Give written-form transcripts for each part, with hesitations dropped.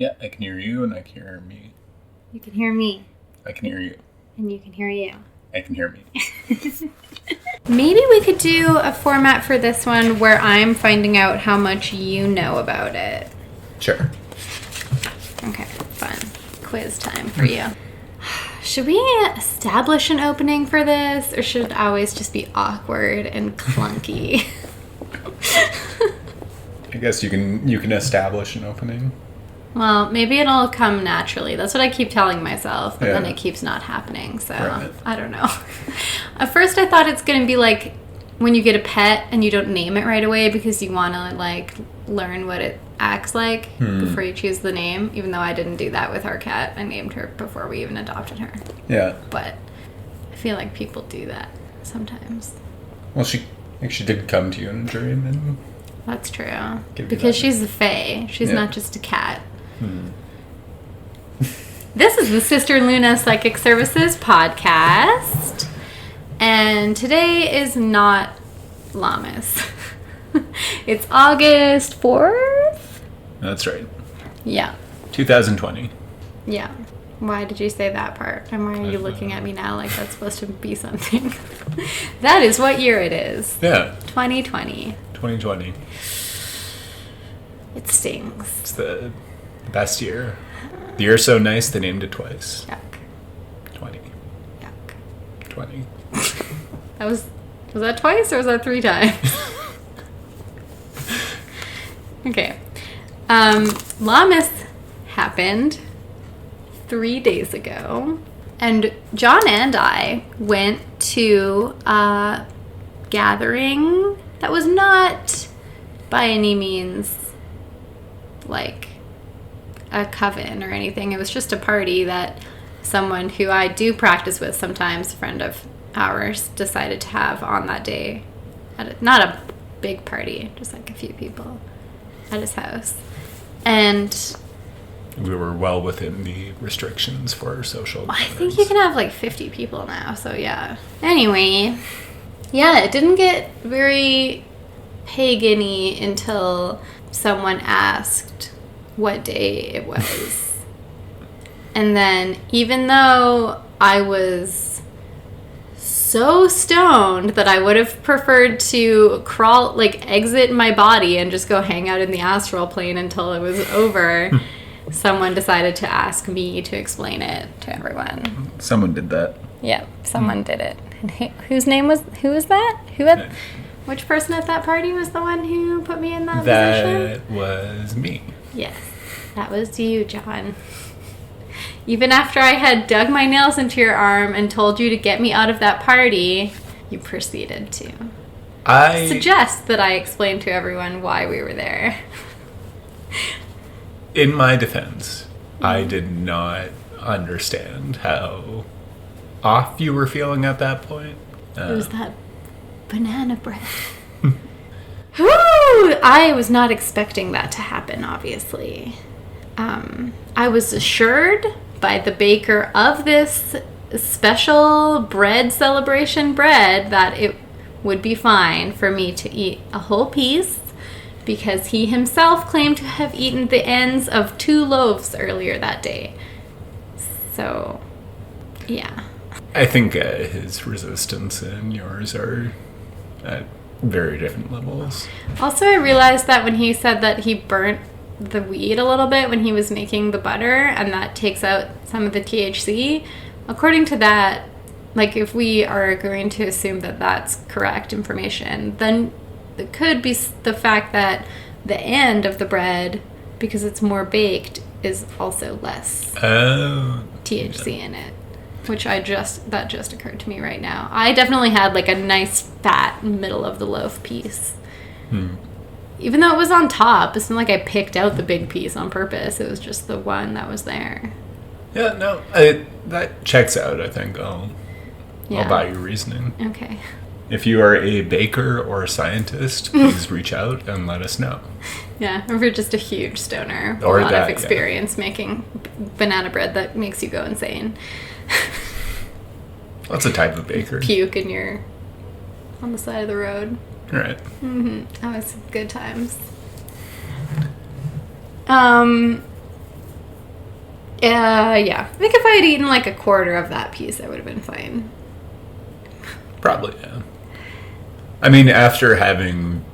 Yeah, I can hear you and I can hear me. You can hear me. I can hear you. And you can hear you. I can hear me. Maybe we could do a format for this one where I'm finding out how much you know about it. Sure. Okay, fun. Quiz time for you. Should we establish an opening for this, or should it always just be awkward and clunky? I guess you can establish an opening. Well, maybe it'll come naturally. That's what I keep telling myself, but then Yeah. it keeps not happening, so Right. I don't know. At first I thought it's going to be like when you get a pet and you don't name it right away because you want to like learn what it acts like before you choose the name, even though I didn't do that with our cat. I named her before we even adopted her. Yeah. But I feel like people do that sometimes. Well, she did come to you in a dream and... That's true. Give you Because that. she's a fae. She's Yeah. not just a cat. This is the Sister Luna Psychic Services podcast. And today is not Lammas. It's August 4th? That's right. Yeah. 2020. Yeah. Why did you say that part? And why are you looking at me now like that's supposed to be something? That is what year it is. Yeah. 2020. 2020. It stings. It's the best year. The year's so nice they named it twice. Yuck. 20. Yuck. 20. That was that twice or was that 3 times? Okay. Lammas happened 3 days ago. And John and I went to a gathering that was not by any means like a coven or anything. It was just a party that someone who I do practice with sometimes, a friend of ours, decided to have on that day. Not a big party, just like a few people at his house. And We were well within the restrictions for social I think gatherings. you can have like 50 people now, so yeah. Anyway, yeah, it didn't get very pagan-y until someone asked what day it was. And then, even though I was so stoned that I would have preferred to crawl, like exit my body and just go hang out in the astral plane until it was over, someone decided to ask me to explain it to everyone. Someone did that. Yep, someone did it. And who was that? Which person at that party was the one who put me in that position? That was me. Yes, that was you, John. Even after I had dug my nails into your arm and told you to get me out of that party, you proceeded to suggest that I explain to everyone why we were there. In my defense, I did not understand how off you were feeling at that point. It was that banana bread. Whew! I was not expecting that to happen, obviously. I was assured by the baker of this special bread celebration bread that it would be fine for me to eat a whole piece because he himself claimed to have eaten the ends of 2 loaves earlier that day. So, yeah. I think his resistance and yours are at very different levels. Also, I realized that when he said that he burnt the weed a little bit when he was making the butter, and that takes out some of the THC, according to that, like if we are going to assume that that's correct information, then it could be the fact that the end of the bread, because it's more baked, is also less THC in it. Which that just occurred to me right now. I definitely had like a nice fat middle of the loaf piece. Even though it was on top, it's not like I picked out the big piece on purpose. It was just the one that was there. Yeah, no, that checks out, I think. I'll buy your reasoning. Okay. If you are a baker or a scientist, please reach out and let us know. Yeah, or if you're just a huge stoner with Or a lot that, of experience making banana bread that makes you go insane. That's a type of baker. Puke on the side of the road. Right. That was good times. Yeah. I think if I had eaten like a quarter of that piece, I would have been fine. Probably, yeah. I mean, after having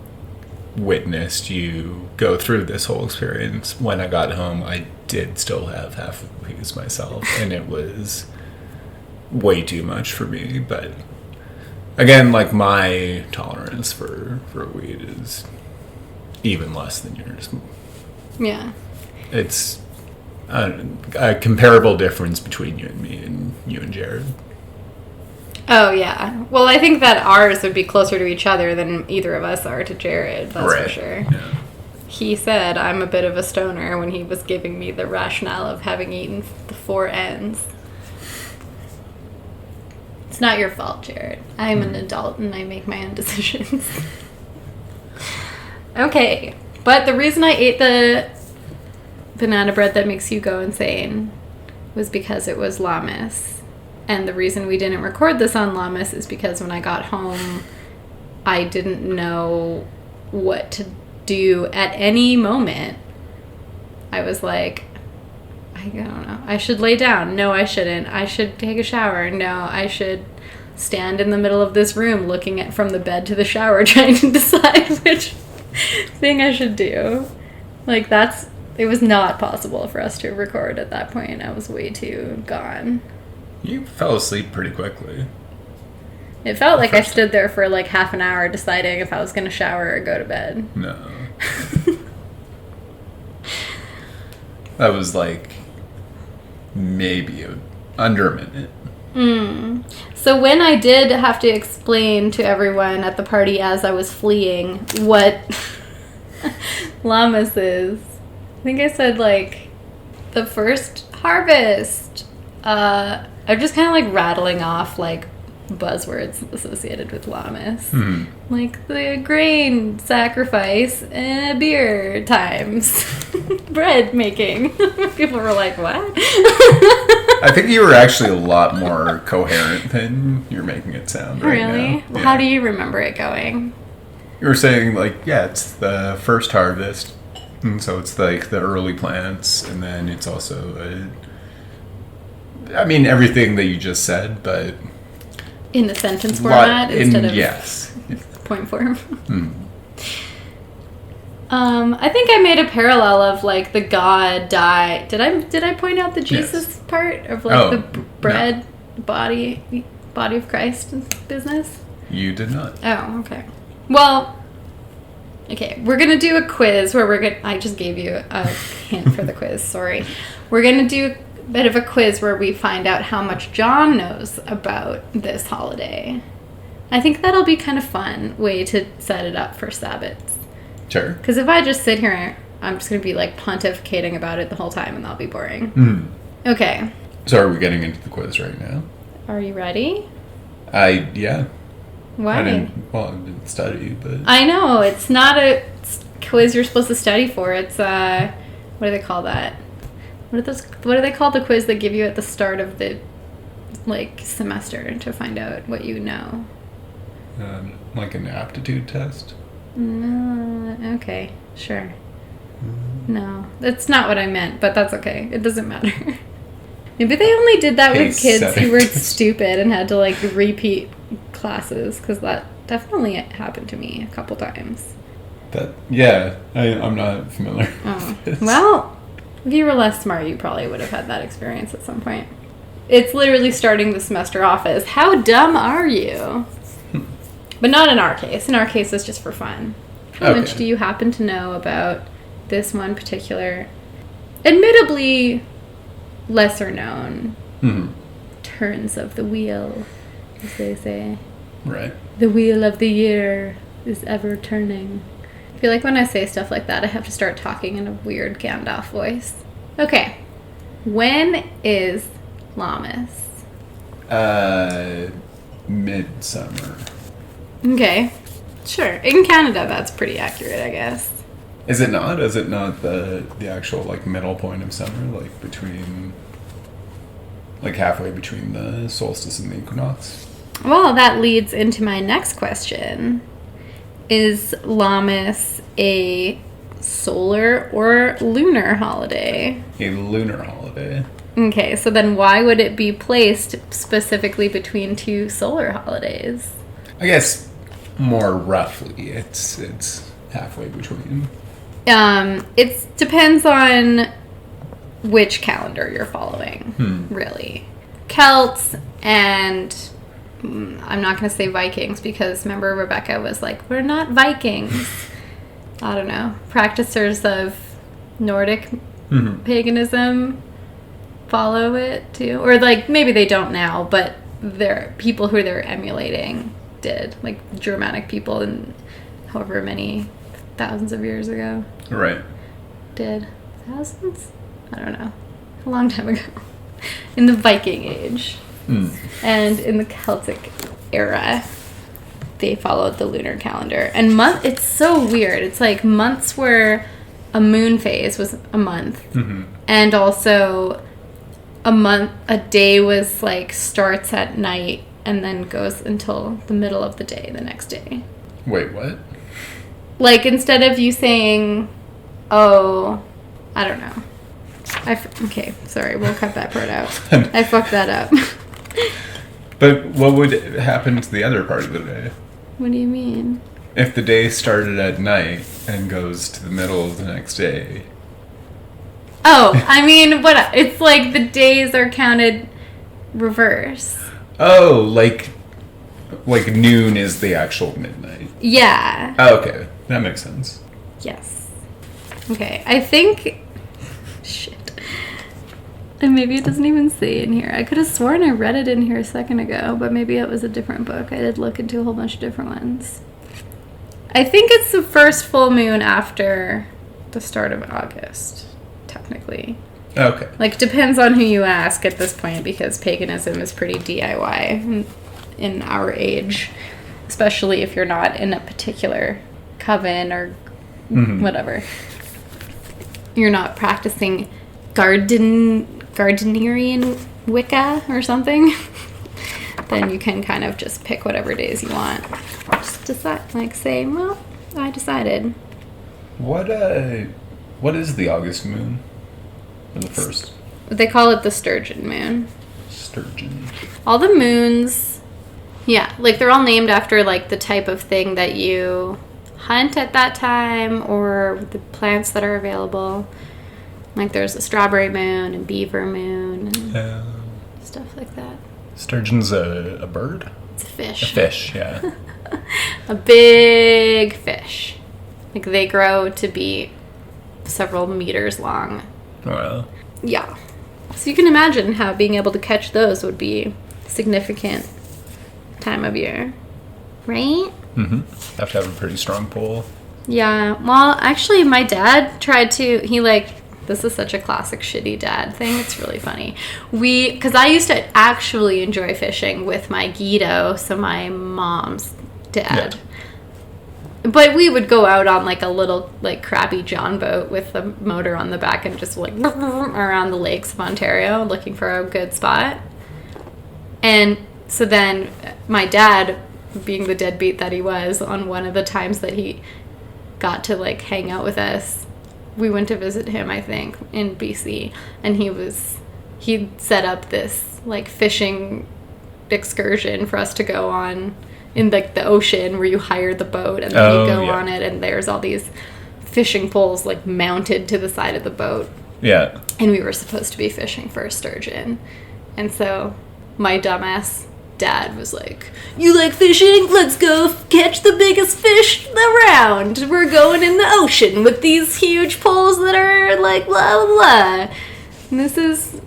witnessed you go through this whole experience, when I got home, I did still have half of a piece myself, and it was way too much for me. But again, like, my tolerance for weed is even less than yours. Yeah. It's a comparable difference between you and me and you and Jared. Oh, yeah. Well, I think that ours would be closer to each other than either of us are to Jared, that's Right. for sure. Yeah. He said I'm a bit of a stoner when he was giving me the rationale of having eaten the 4 ends. It's not your fault, Jared. I'm an adult and I make my own decisions. Okay. But the reason I ate the banana bread that makes you go insane was because it was Lammas. And the reason we didn't record this on Lammas is because when I got home, I didn't know what to do at any moment. I was like, I don't know. I should lay down. No, I shouldn't. I should take a shower. No, I should stand in the middle of this room looking at from the bed to the shower trying to decide which thing I should do. Like, it was not possible for us to record at that point. I was way too gone. You fell asleep pretty quickly. It felt like I stood there for like half an hour deciding if I was going to shower or go to bed. No. That was like maybe under a minute. So when I did have to explain to everyone at the party as I was fleeing what Lammas is, I think I said like the first harvest. I'm just kind of like rattling off like buzzwords associated with Lammas. Like the grain sacrifice and beer times. Bread making. People were like, what? I think you were actually a lot more coherent than you're making it sound right now. Really? Yeah. How do you remember it going? You were saying, like, yeah, it's the first harvest, and so it's like the early plants, and then it's also I mean, everything that you just said, but In the sentence format instead of yes. point form. I think I made a parallel of like the God died. Did I point out the Jesus part of like the bread body of Christ business? You did not. Oh, okay. Well, okay, we're gonna do a quiz where I just gave you a hint for the quiz. Sorry, we're gonna do a bit of a quiz where we find out how much John knows about this holiday. I think that'll be kind of fun way to set it up for Sabbaths. Sure. Because if I just sit here, I'm just going to be like pontificating about it the whole time and that'll be boring. Okay. So are we getting into the quiz right now? Are you ready? Yeah. Why? I didn't study, but... I know. It's not a quiz you're supposed to study for. It's, what do they call that? What do they call the quiz they give you at the start of the, like, semester to find out what you know? Like an aptitude test? No, okay, sure. No, that's not what I meant, but that's okay. It doesn't matter. Maybe they only did that with kids who were stupid and had to, like, repeat classes, because that definitely happened to me a couple times. I'm not familiar Oh, with this. well, if you were less smart, you probably would have had that experience at some point. It's literally starting the semester off as, how dumb are you? But not in our case. In our case, it's just for fun. How much do you happen to know about this one particular, admittedly lesser known turns of the wheel, as they say? Right. The wheel of the year is ever turning. I feel like when I say stuff like that, I have to start talking in a weird Gandalf voice. Okay. When is Lammas? Midsummer. Okay. Sure. In Canada, that's pretty accurate, I guess. Is it not? Is it not the actual, like, middle point of summer? Like, between... Like, halfway between the solstice and the equinox? Well, that leads into my next question. Is Lammas a solar or lunar holiday? A lunar holiday. Okay, so then why would it be placed specifically between two solar holidays? I guess more roughly, it's halfway between. It depends on which calendar you're following, really. Celts and I'm not going to say Vikings because remember Rebecca was like, we're not Vikings. I don't know. Practicers of Nordic paganism follow it too. Or like maybe they don't now, but they're people who they're emulating did. Like Germanic people in however many thousands of years ago. Right. Did. Thousands? I don't know. A long time ago. In the Viking Age. And in the Celtic era, they followed the lunar calendar. And it's so weird. It's like months were a moon phase was a month. And also a day was like starts at night and then goes until the middle of the day the next day. Wait, what? Like instead of you saying, oh, I don't know. Okay, sorry, we'll cut that part out. I fucked that up. But what would happen to the other part of the day? What do you mean? If the day started at night and goes to the middle of the next day. Oh, I mean, what? It's like the days are counted reverse. Oh, like noon is the actual midnight. Yeah. Oh, okay. That makes sense. Yes. Okay, I think... Shit. And maybe it doesn't even say in here. I could have sworn I read it in here a second ago, but maybe it was a different book. I did look into a whole bunch of different ones. I think it's the first full moon after the start of August, technically. Okay. Like, depends on who you ask at this point, because paganism is pretty DIY in our age, especially if you're not in a particular coven or whatever. You're not practicing Gardnerian Wicca or something, then you can kind of just pick whatever days you want. Just decide, like say, well, I decided. What is the August moon? Or the first? They call it the sturgeon moon. Sturgeon. All the moons, yeah, like they're all named after like the type of thing that you hunt at that time or the plants that are available. Like there's a strawberry moon and beaver moon and stuff like that. Sturgeon's a bird? It's a fish. A fish, yeah. A big fish. Like they grow to be several meters long. Well. Yeah. So you can imagine how being able to catch those would be a significant time of year. Right? Have to have a pretty strong pull. Yeah. Well, actually, my dad tried to, this is such a classic shitty dad thing. It's really funny. Because I used to actually enjoy fishing with my Guido, so my mom's dad. Yeah. But we would go out on like a little like crabby John boat with the motor on the back and just like around the lakes of Ontario looking for a good spot. And so then my dad, being the deadbeat that he was, on one of the times that he got to like hang out with us, we went to visit him, I think, in BC, and he set up this like fishing excursion for us to go on in like the ocean where you hire the boat and then you go on it, and there's all these fishing poles like mounted to the side of the boat. Yeah. And we were supposed to be fishing for a sturgeon. And so my dumbass dad was like, you like fishing? Let's go catch the biggest fish around. We're going in the ocean with these huge poles that are like blah, blah, blah. And this is,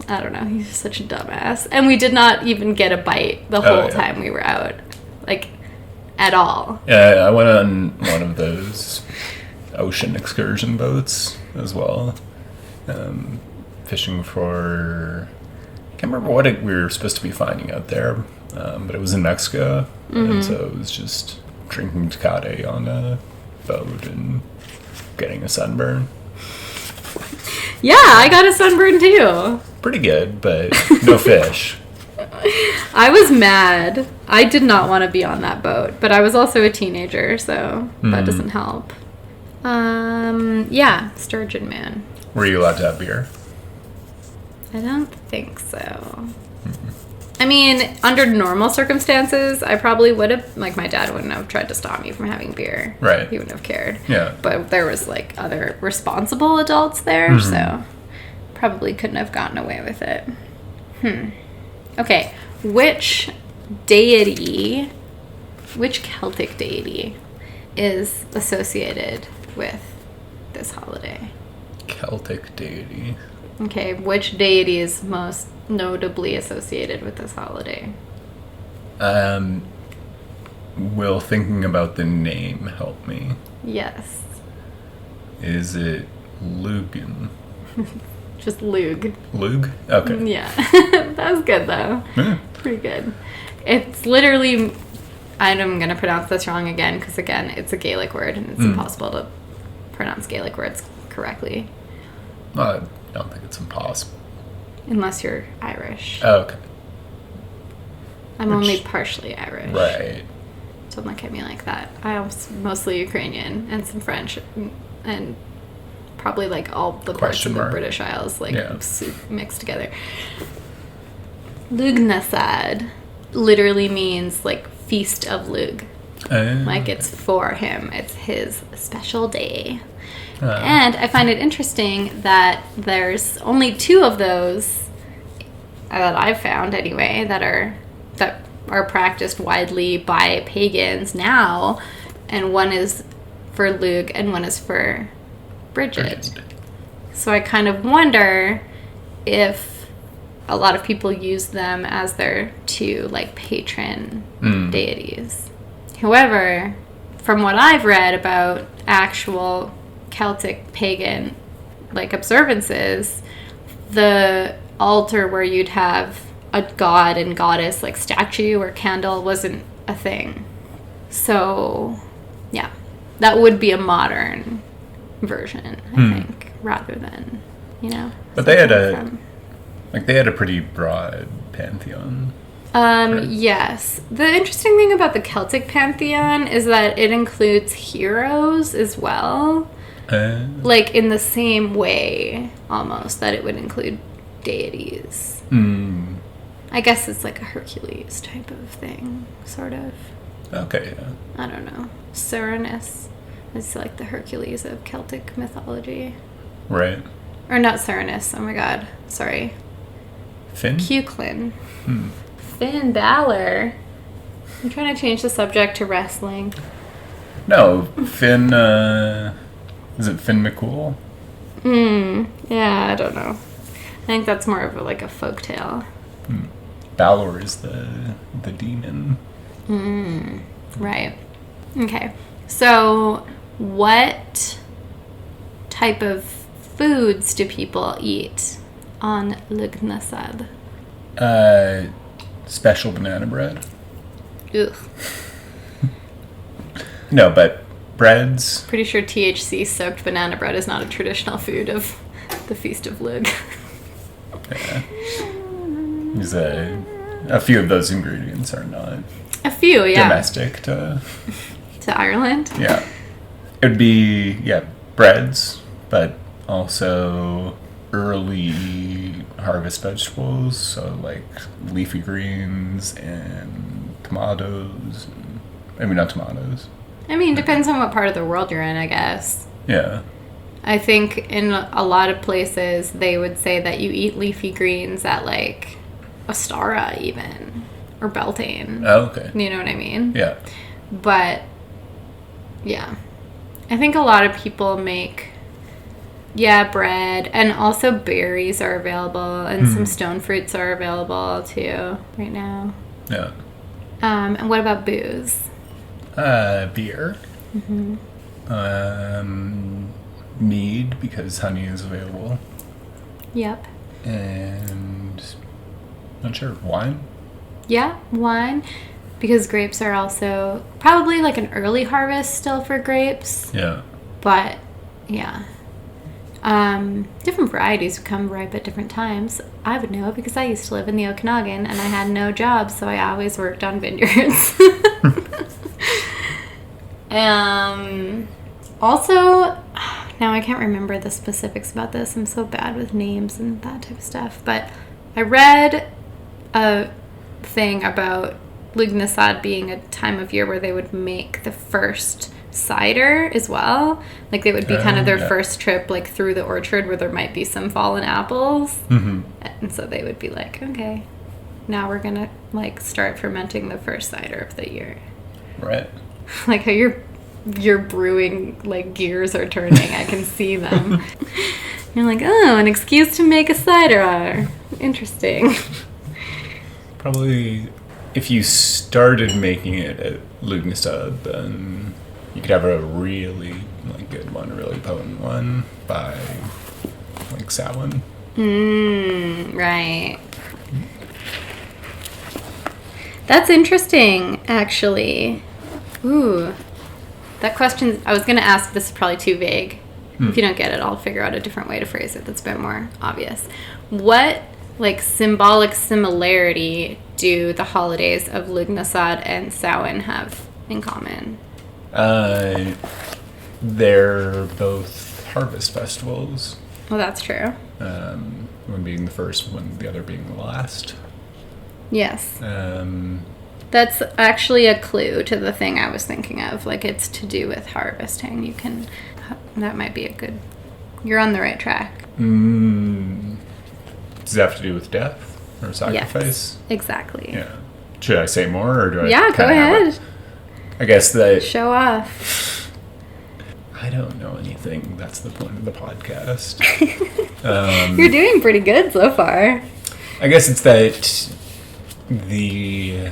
I don't know, he's such a dumbass. And we did not even get a bite the whole time we were out. Like, at all. Yeah, I went on one of those ocean excursion boats as well. Fishing for... I can't remember what we were supposed to be finding out there, but it was in Mexico, and so it was just drinking Tecate on a boat and getting a sunburn. Yeah, I got a sunburn too. Pretty good, but no fish. I was mad. I did not want to be on that boat, but I was also a teenager, so that doesn't help. Yeah, Sturgeon Moon. Were you allowed to have beer? I don't think so. I mean, under normal circumstances, I probably would have, like, my dad wouldn't have tried to stop me from having beer. Right. He wouldn't have cared. Yeah. But there was, like, other responsible adults there, so probably couldn't have gotten away with it. Okay, which Celtic deity is associated with this holiday? Celtic deity. Okay, which deity is most notably associated with this holiday? Will thinking about the name help me? Yes. Is it Lugan? Just Lug. Lug? Okay. Yeah. That was good, though. Yeah. Pretty good. It's literally... I'm going to pronounce this wrong again, because, again, it's a Gaelic word, and it's impossible to pronounce Gaelic words correctly. Well, I don't think it's impossible. Unless you're Irish. Oh, okay. I'm only partially Irish. Right. Don't look at me like that. I'm mostly Ukrainian and some French and probably like all the parts of the British Isles mixed together. Lugnasad literally means like feast of Lug. Like it's for him. It's his special day. And I find it interesting that there's only 2 of those that I've found anyway that are practiced widely by pagans now, and one is for Lug and one is for Bridget. So I kind of wonder if a lot of people use them as their 2 like patron deities. However, from what I've read about actual Celtic pagan like observances, the altar where you'd have a god and goddess like statue or candle wasn't a thing. So yeah, that would be a modern version, I think, rather than, but they had a pretty broad pantheon. Right? Yes. The interesting thing about the Celtic pantheon is that it includes heroes as well. Like in the same way, almost, that it would include deities. I guess it's like a Hercules type of thing, sort of. Okay, yeah. I don't know. Cernus is like the Hercules of Celtic mythology. Right. Or not Cernus, oh my god, sorry. Finn? Cuchulainn. Finn Balor. I'm trying to change the subject to wrestling. No, Finn, is it Finn McCool? Yeah, I don't know. I think that's more of like a folktale. Balor is the demon. Right. Okay. So, what type of foods do people eat on Lugnasad? Special banana bread. Ugh. No, but breads. Pretty sure THC-soaked banana bread is not a traditional food of the Feast of Lug. Yeah. There's a few of those ingredients are not domestic to Ireland. Yeah. It would be breads, but also early harvest vegetables, so like leafy greens and tomatoes. Not tomatoes. Depends on what part of the world you're in, I guess. Yeah. I think in a lot of places they would say that you eat leafy greens at like Ostara even, or Beltane. Oh, okay. You know what I mean? Yeah. But, yeah. I think a lot of people make, bread, and also berries are available, and some stone fruits are available too right now. Yeah. And what about booze? Beer. Mead, because honey is available. Yep. And not sure, wine? Yeah, wine. Because grapes are also probably like an early harvest still for grapes. Yeah. But, yeah. Different varieties would come ripe at different times. I would know because I used to live in the Okanagan and I had no job, so I always worked on vineyards. Also, now I can't remember the specifics about this. I'm so bad with names and that type of stuff. But I read a thing about Lughnasadh being a time of year where they would make the first cider as well. Like, they would be kind of their first trip, like, through the orchard where there might be some fallen apples. Mm-hmm. And so they would be like, okay, now we're going to, like, start fermenting the first cider of the year. Right. Like how your brewing, like, gears are turning. I can see them. You're like, oh, an excuse to make a cider. Interesting. Probably if you started making it at Lughnasadh, then you could have a really, like, good one, a really potent one by, like, Samhain. Right. That's interesting, actually. Ooh. That question, I was going to ask, this is probably too vague. If you don't get it, I'll figure out a different way to phrase it that's a bit more obvious. What, like, symbolic similarity do the holidays of Lughnasadh and Samhain have in common? They're both harvest festivals. Well, that's true. One being the first, one the other being the last. Yes. That's actually a clue to the thing I was thinking of. Like, it's to do with harvesting. That might be a good... You're on the right track. Does it have to do with death or sacrifice? Yes, exactly. Yeah. Should I say more, or do I? Yeah, go ahead. I guess that... Show off. I don't know anything. That's the point of the podcast. You're doing pretty good so far. I guess it's that the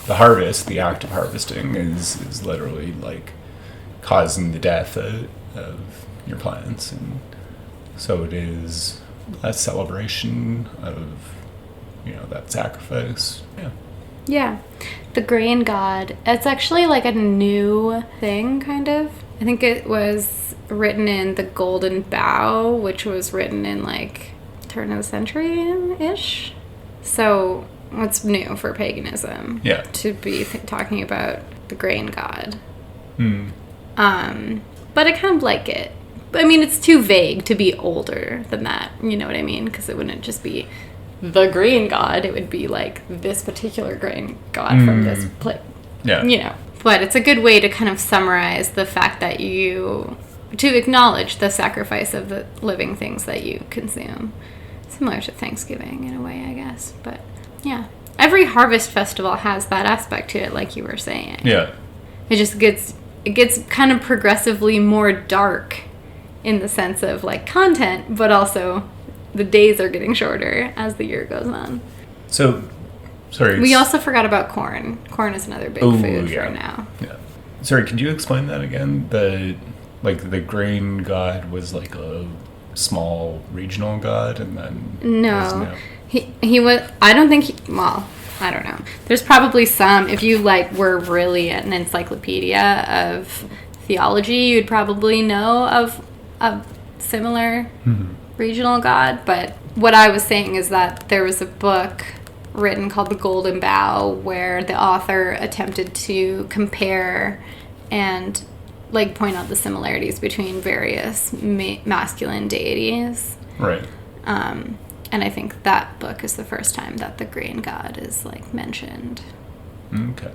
harvest, the act of harvesting, is literally, like, causing the death of your plants, and so it is a celebration of, that sacrifice. Yeah. The grain god. It's actually, like, a new thing, kind of. I think it was written in the Golden Bough, which was written in, like, turn of the century-ish. So, what's new for paganism? Yeah. To be talking about the grain god. But I kind of like it. But, I mean, it's too vague to be older than that. You know what I mean? Because it wouldn't just be the grain god. It would be, like, this particular grain god from this place. Yeah. But it's a good way to kind of summarize the fact that to acknowledge the sacrifice of the living things that you consume. Similar to Thanksgiving in a way, I guess. But, yeah. Every harvest festival has that aspect to it, like you were saying. Yeah. It just gets kind of progressively more dark in the sense of, like, content, but also the days are getting shorter as the year goes on. So, sorry. We also forgot about corn. Corn is another big food for now. Yeah. Sorry, could you explain that again? The grain god was, like, a small regional god, and then... No. He was... I don't think well, I don't know. There's probably some... If you, like, were really an encyclopedia of theology, you'd probably know of a similar regional god. But what I was saying is that there was a book written called The Golden Bough where the author attempted to compare and, like, point out the similarities between various masculine deities. Right. And I think that book is the first time that the grain god is, like, mentioned. Okay.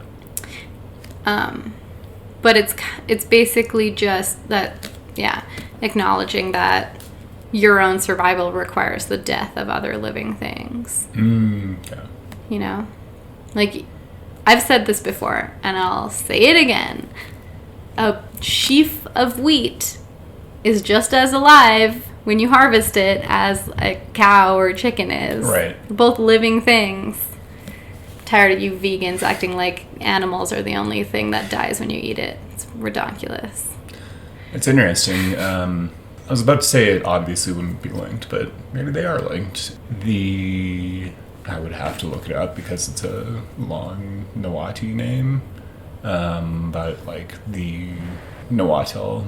But it's basically just that, acknowledging that your own survival requires the death of other living things. Okay. You know? Like, I've said this before, and I'll say it again. A sheaf of wheat is just as alive when you harvest it as a cow or chicken is. Right. Both living things. Tired of you vegans acting like animals are the only thing that dies when you eat it. It's ridiculous. It's interesting. I was about to say it obviously wouldn't be linked, but maybe they are linked. I would have to look it up because it's a long Nahuatl name. But, like, the Nahuatl,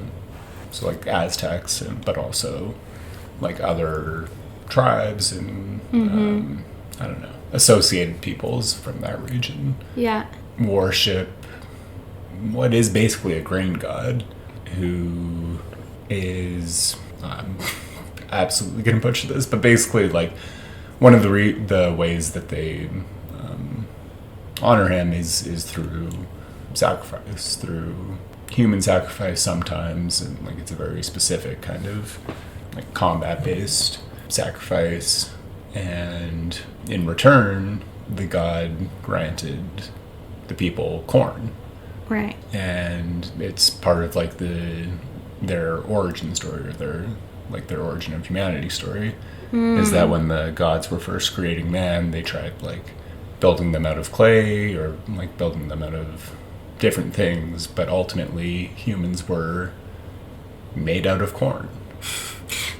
so, like, Aztecs, but also, like, other tribes and, I don't know, associated peoples from that region. Yeah. Worship what is basically a grain god. who is absolutely going to butcher this, but basically, like, one of the ways that they honor him is through sacrifice, through human sacrifice sometimes, and like it's a very specific kind of like combat-based sacrifice, and in return, the god granted the people corn. Right. And it's part of like their origin story, or their origin of humanity story, is that when the gods were first creating man, they tried like building them out of clay or like building them out of different things, but ultimately humans were made out of corn.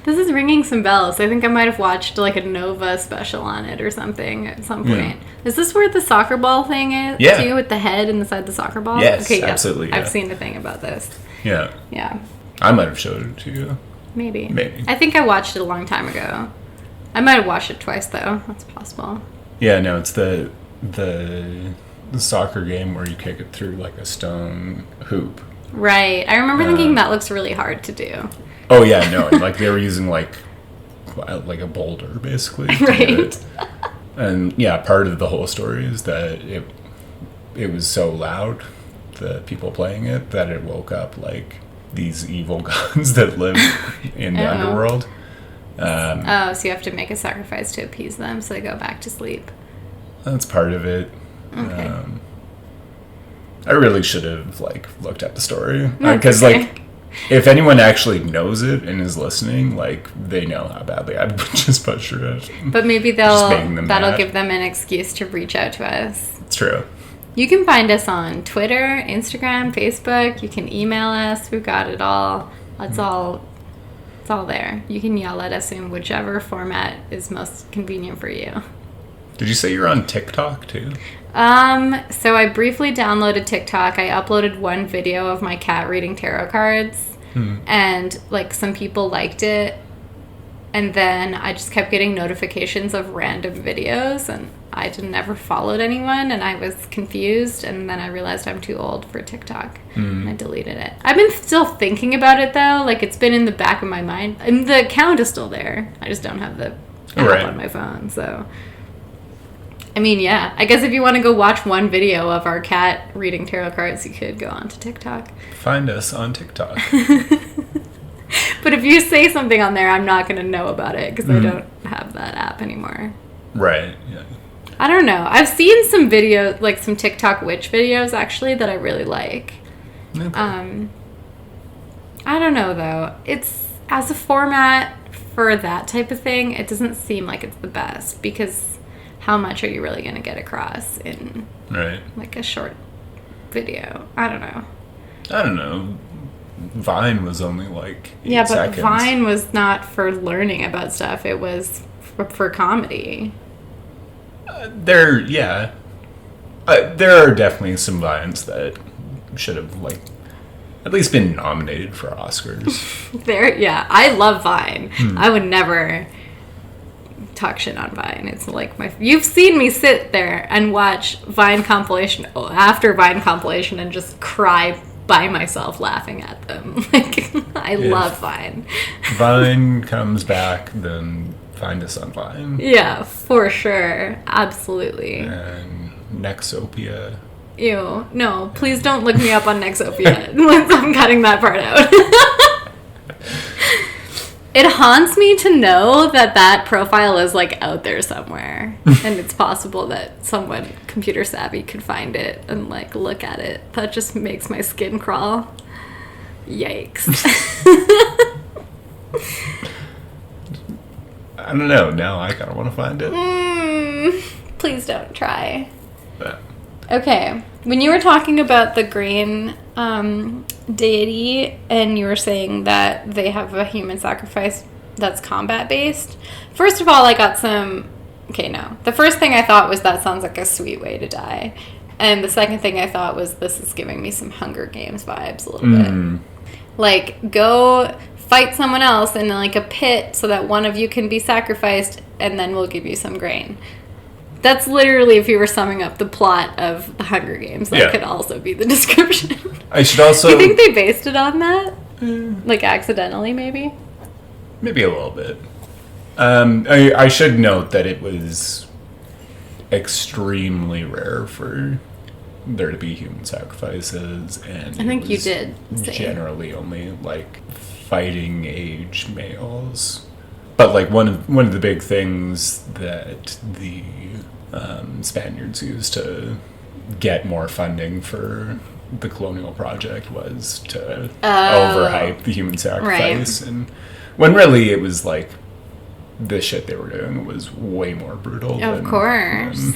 This is ringing some bells. I think I might have watched like a Nova special on it or something at some point. Is this where the soccer ball thing is? Yeah. Too, with the head inside the soccer ball? Yes, okay, absolutely. Yes. Yeah. I've seen a thing about this. Yeah. Yeah. I might have showed it to you. Maybe. Maybe. I think I watched it a long time ago. I might have watched it twice though. That's possible. Yeah, no, it's the soccer game where you kick it through like a stone hoop. Right. I remember thinking that looks really hard to do. Oh yeah, no, and like they were using like a boulder basically. To Right. do it. And yeah, part of the whole story is that it was so loud, the people playing it, that it woke up like these evil gods that live in the underworld. So you have to make a sacrifice to appease them so they go back to sleep. That's part of it. Okay. I really should have like looked at the story, That's because okay. like if anyone actually knows it and is listening, like they know how badly I just butcher it. But maybe Just making them that'll mad. give them an excuse to reach out to us. It's true. You can find us on Twitter, Instagram, Facebook. You can email us. We've got it all. It's all there. You can yell at us in whichever format is most convenient for you. Did you say you're on TikTok too? So I briefly downloaded TikTok. I uploaded one video of my cat reading tarot cards, and like some people liked it, and then I just kept getting notifications of random videos, and I never followed anyone, and I was confused, and then I realized I'm too old for TikTok, and I deleted it. I've been still thinking about it though, like it's been in the back of my mind, and the account is still there. I just don't have the app on my phone, so. I mean, yeah. I guess if you want to go watch one video of our cat reading tarot cards, you could go onto TikTok. Find us on TikTok. But if you say something on there, I'm not going to know about it because I don't have that app anymore. Right. Yeah. I don't know. I've seen some videos, like some TikTok witch videos, actually, that I really like. Okay. I don't know, though. It's, as a format for that type of thing, it doesn't seem like it's the best because how much are you really going to get across in Right. like a short video? I don't know. Vine was only like 8 Yeah, but seconds. Vine was not for learning about stuff. It was for comedy. There are definitely some Vines that should have like at least been nominated for Oscars. I love Vine. I would never talk shit on Vine. It's like you've seen me sit there and watch Vine compilation after Vine compilation and just cry by myself laughing at them. Like I love Vine. Vine comes back, then find us on Vine. Yeah, for sure. Absolutely. And Nexopia. Ew. No, please don't look me up on Nexopia. I'm cutting that part out. It haunts me to know that profile is like out there somewhere. And it's possible that someone computer savvy could find it and like look at it. That just makes my skin crawl. Yikes. I don't know. Now I kind of want to find it. Please don't try. But, Okay, when you were talking about the grain deity and you were saying that they have a human sacrifice that's combat based, first of all, I got some. Okay, no. The first thing I thought was that sounds like a sweet way to die. And the second thing I thought was this is giving me some Hunger Games vibes a little bit. Like, go fight someone else in like a pit so that one of you can be sacrificed and then we'll give you some grain. That's literally, if you were summing up the plot of the Hunger Games, that could also be the description. I should also... You think they based it on that? Like accidentally, maybe? Maybe a little bit. I should note that it was extremely rare for there to be human sacrifices, and I think you did say. Generally only like fighting age males. But like one of the big things that the Spaniards used to get more funding for the colonial project was to overhype the human sacrifice, right. And when really it was like the shit they were doing was way more brutal. Of course.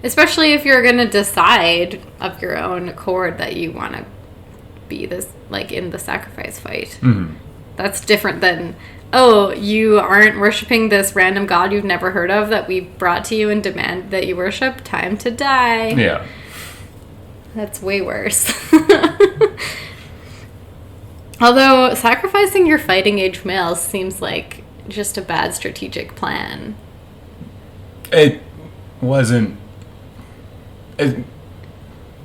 Especially if you're going to decide of your own accord that you want to be this, like, in the sacrifice fight. Mm-hmm. That's different than, oh, you aren't worshiping this random god you've never heard of that we brought to you and demand that you worship. Time to die. Yeah. That's way worse. Although, sacrificing your fighting age males seems like just a bad strategic plan. It wasn't...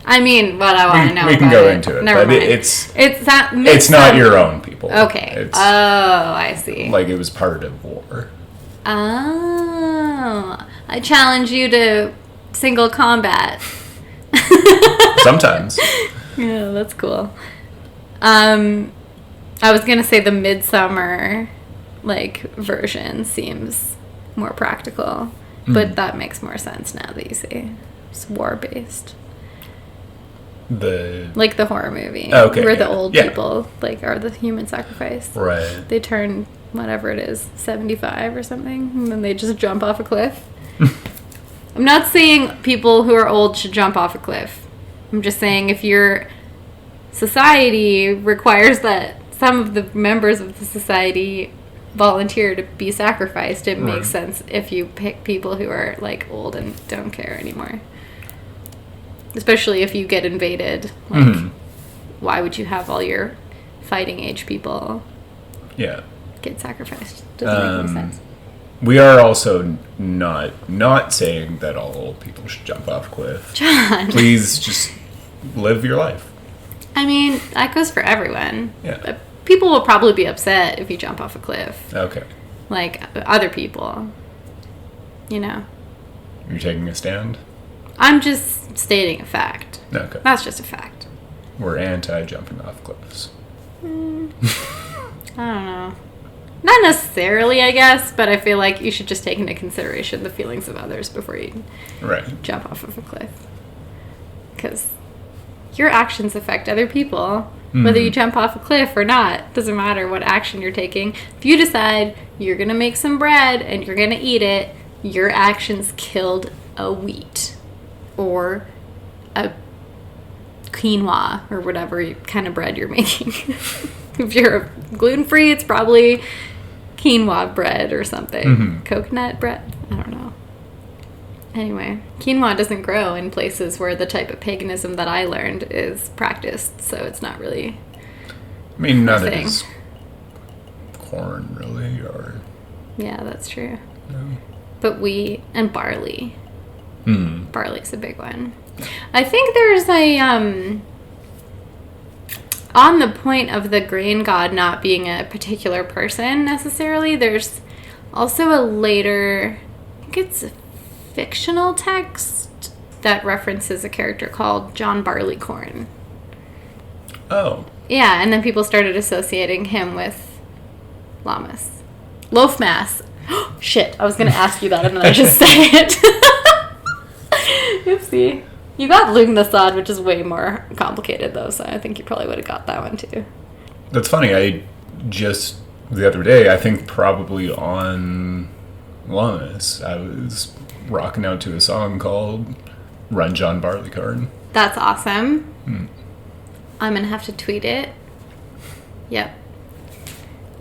I mean, what I want to know. We can go into it. Never mind. It's not your own people. Okay. I see. Like it was part of war. Oh, I challenge you to single combat. Sometimes. Yeah, that's cool. I was gonna say the Midsummer, like, version seems more practical, but that makes more sense now that you say it's war based. Like the horror movie, where the old people like are the human sacrifice. Right. They turn whatever it is 75 or something, and then they just jump off a cliff. I'm not saying people who are old should jump off a cliff. I'm just saying if your society requires that some of the members of the society volunteer to be sacrificed, it makes sense if you pick people who are like old and don't care anymore. Especially if you get invaded. Like, why would you have all your fighting age people get sacrificed? Doesn't make any sense. We are also not saying that all old people should jump off a cliff. John. Please just live your life. I mean, that goes for everyone. Yeah. But people will probably be upset if you jump off a cliff. Okay. Like, other people. You know? You're taking a stand? I'm just stating a fact. Okay. That's just a fact. We're anti-jumping off cliffs. I don't know. Not necessarily, I guess, but I feel like you should just take into consideration the feelings of others before you jump off of a cliff. Because your actions affect other people, whether you jump off a cliff or not. Doesn't matter what action you're taking. If you decide you're going to make some bread and you're going to eat it, your actions killed a wheat or a quinoa or whatever kind of bread you're making. If you're gluten-free, it's probably quinoa bread or something. Coconut bread? I don't know. Anyway, quinoa doesn't grow in places where the type of paganism that I learned is practiced, so it's not really I mean, none of it is corn, really, or... Yeah, that's true. No. But wheat and barley. Barley's a big one. I think there's a, on the point of the grain god not being a particular person necessarily, there's also a later, I think it's a fictional text that references a character called John Barleycorn. Oh. Yeah, and then people started associating him with Lammas. Loaf mass. Shit, I was going to ask you that and then I just said it. Oopsie. You got Lugn the Sod, which is way more complicated, though, so I think you probably would have got that one, too. That's funny. I just, the other day, I think probably on Lammas, I was rocking out to a song called Run John Barleycorn. That's awesome. I'm going to have to tweet it. Yep.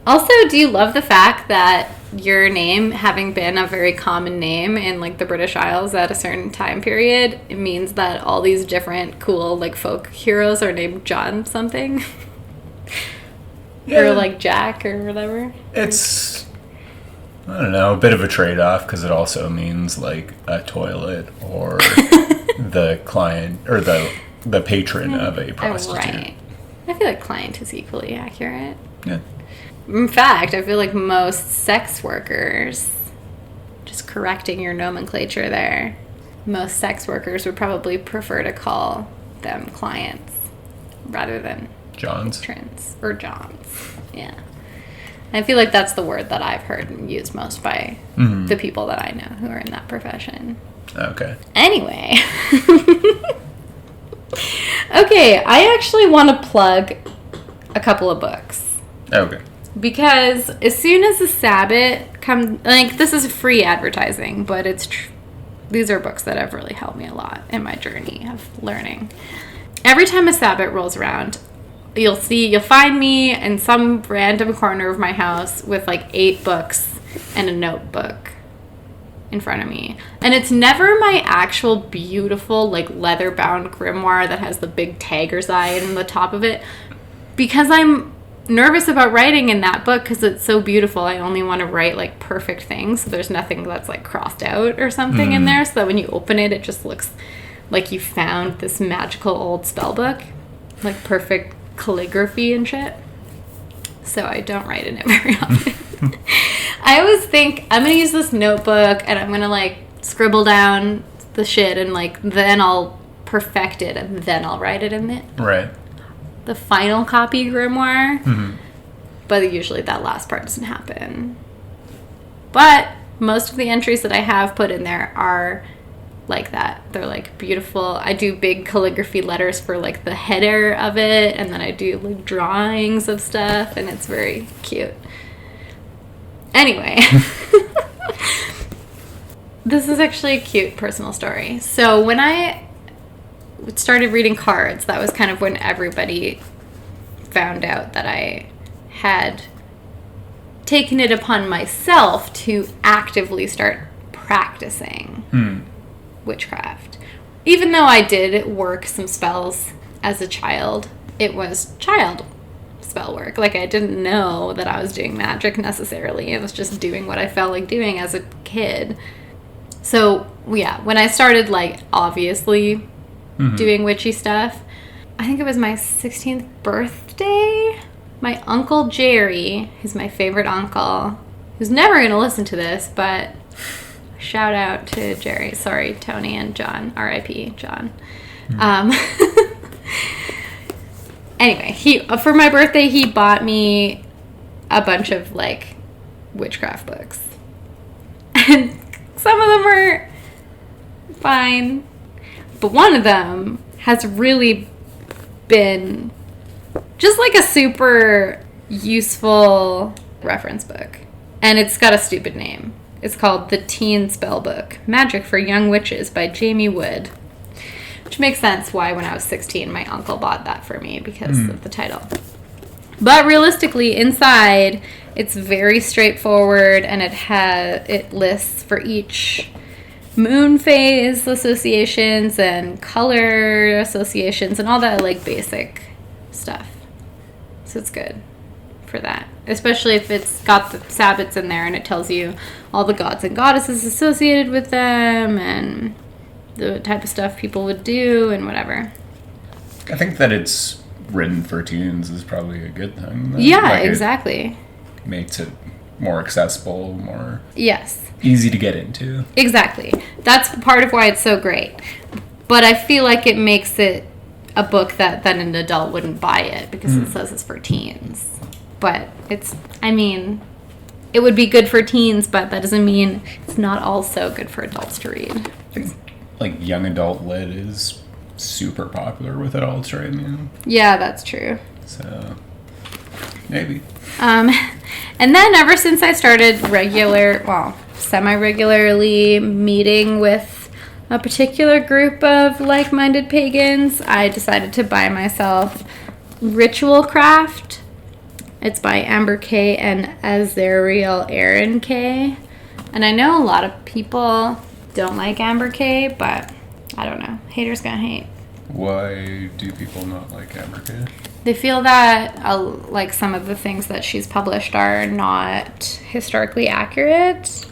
Also, do you love the fact that your name, having been a very common name in, like, the British Isles at a certain time period, it means that all these different cool, like, folk heroes are named John something? Or, like, Jack or whatever? It's, I don't know, a bit of a trade-off, because it also means, like, a toilet or the client, or the patron of a prostitute. Right. I feel like client is equally accurate. Yeah. In fact, I feel like most sex workers, just correcting your nomenclature there, most sex workers would probably prefer to call them clients rather than Johns. patrons or Johns. Yeah. I feel like that's the word that I've heard used most by the people that I know who are in that profession. Okay. Anyway. Okay, I actually want to plug a couple of books. Okay. Because as soon as the Sabbath comes, like, this is free advertising, but these are books that have really helped me a lot in my journey of learning. Every time a Sabbath rolls around, you'll find me in some random corner of my house with like 8 books and a notebook in front of me. And it's never my actual beautiful like leather-bound grimoire that has the big tiger's eye in the top of it, because I'm nervous about writing in that book because it's so beautiful. I only want to write like perfect things, so there's nothing that's like crossed out or something in there, so that when you open it, it just looks like you found this magical old spell book, like perfect calligraphy and shit. So I don't write in it very often. I always think I'm gonna use this notebook and I'm gonna like scribble down the shit and like then I'll perfect it and then I'll write it in it. Right. The final copy grimoire. But usually that last part doesn't happen. But most of the entries that I have put in there are like that. They're like beautiful. I do big calligraphy letters for like the header of it, and then I do like drawings of stuff, and it's very cute. Anyway. This is actually a cute personal story. So when I started reading cards, that was kind of when everybody found out that I had taken it upon myself to actively start practicing witchcraft. Even though I did work some spells as a child, it was child spell work. Like, I didn't know that I was doing magic necessarily. It was just doing what I felt like doing as a kid. So, yeah, when I started, like, obviously doing witchy stuff, I think it was my 16th birthday. My Uncle Jerry, who's my favorite uncle, who's never going to listen to this, but shout out to Jerry. Sorry, Tony and John. R.I.P. John. Anyway, for my birthday, he bought me a bunch of, like, witchcraft books. And some of them are fine. But one of them has really been just like a super useful reference book. And it's got a stupid name. It's called The Teen Spellbook, Magic for Young Witches by Jamie Wood. Which makes sense why when I was 16 my uncle bought that for me because of the title. But realistically, inside, it's very straightforward, and it lists for each moon phase associations and color associations and all that, like, basic stuff. So it's good for that. Especially if it's got the Sabbats in there and it tells you all the gods and goddesses associated with them and the type of stuff people would do and whatever. I think that it's written for teens is probably a good thing. Yeah, like, exactly. It makes it more accessible, more Yes. easy to get into. Exactly. That's part of why it's so great. But I feel like it makes it a book that then an adult wouldn't buy it because it says it's for teens. But it would be good for teens, but that doesn't mean it's not also good for adults to read. I think, like, young adult lit is super popular with adults right now. Yeah, that's true. So, maybe. And then ever since I started semi-regularly meeting with a particular group of like-minded pagans, I decided to buy myself Ritual Craft. It's by Amber K. and Azariel Aaron K. And I know a lot of people don't like Amber K, but I don't know. Haters gonna hate. Why do people not like Amber K? They feel that like some of the things that she's published are not historically accurate.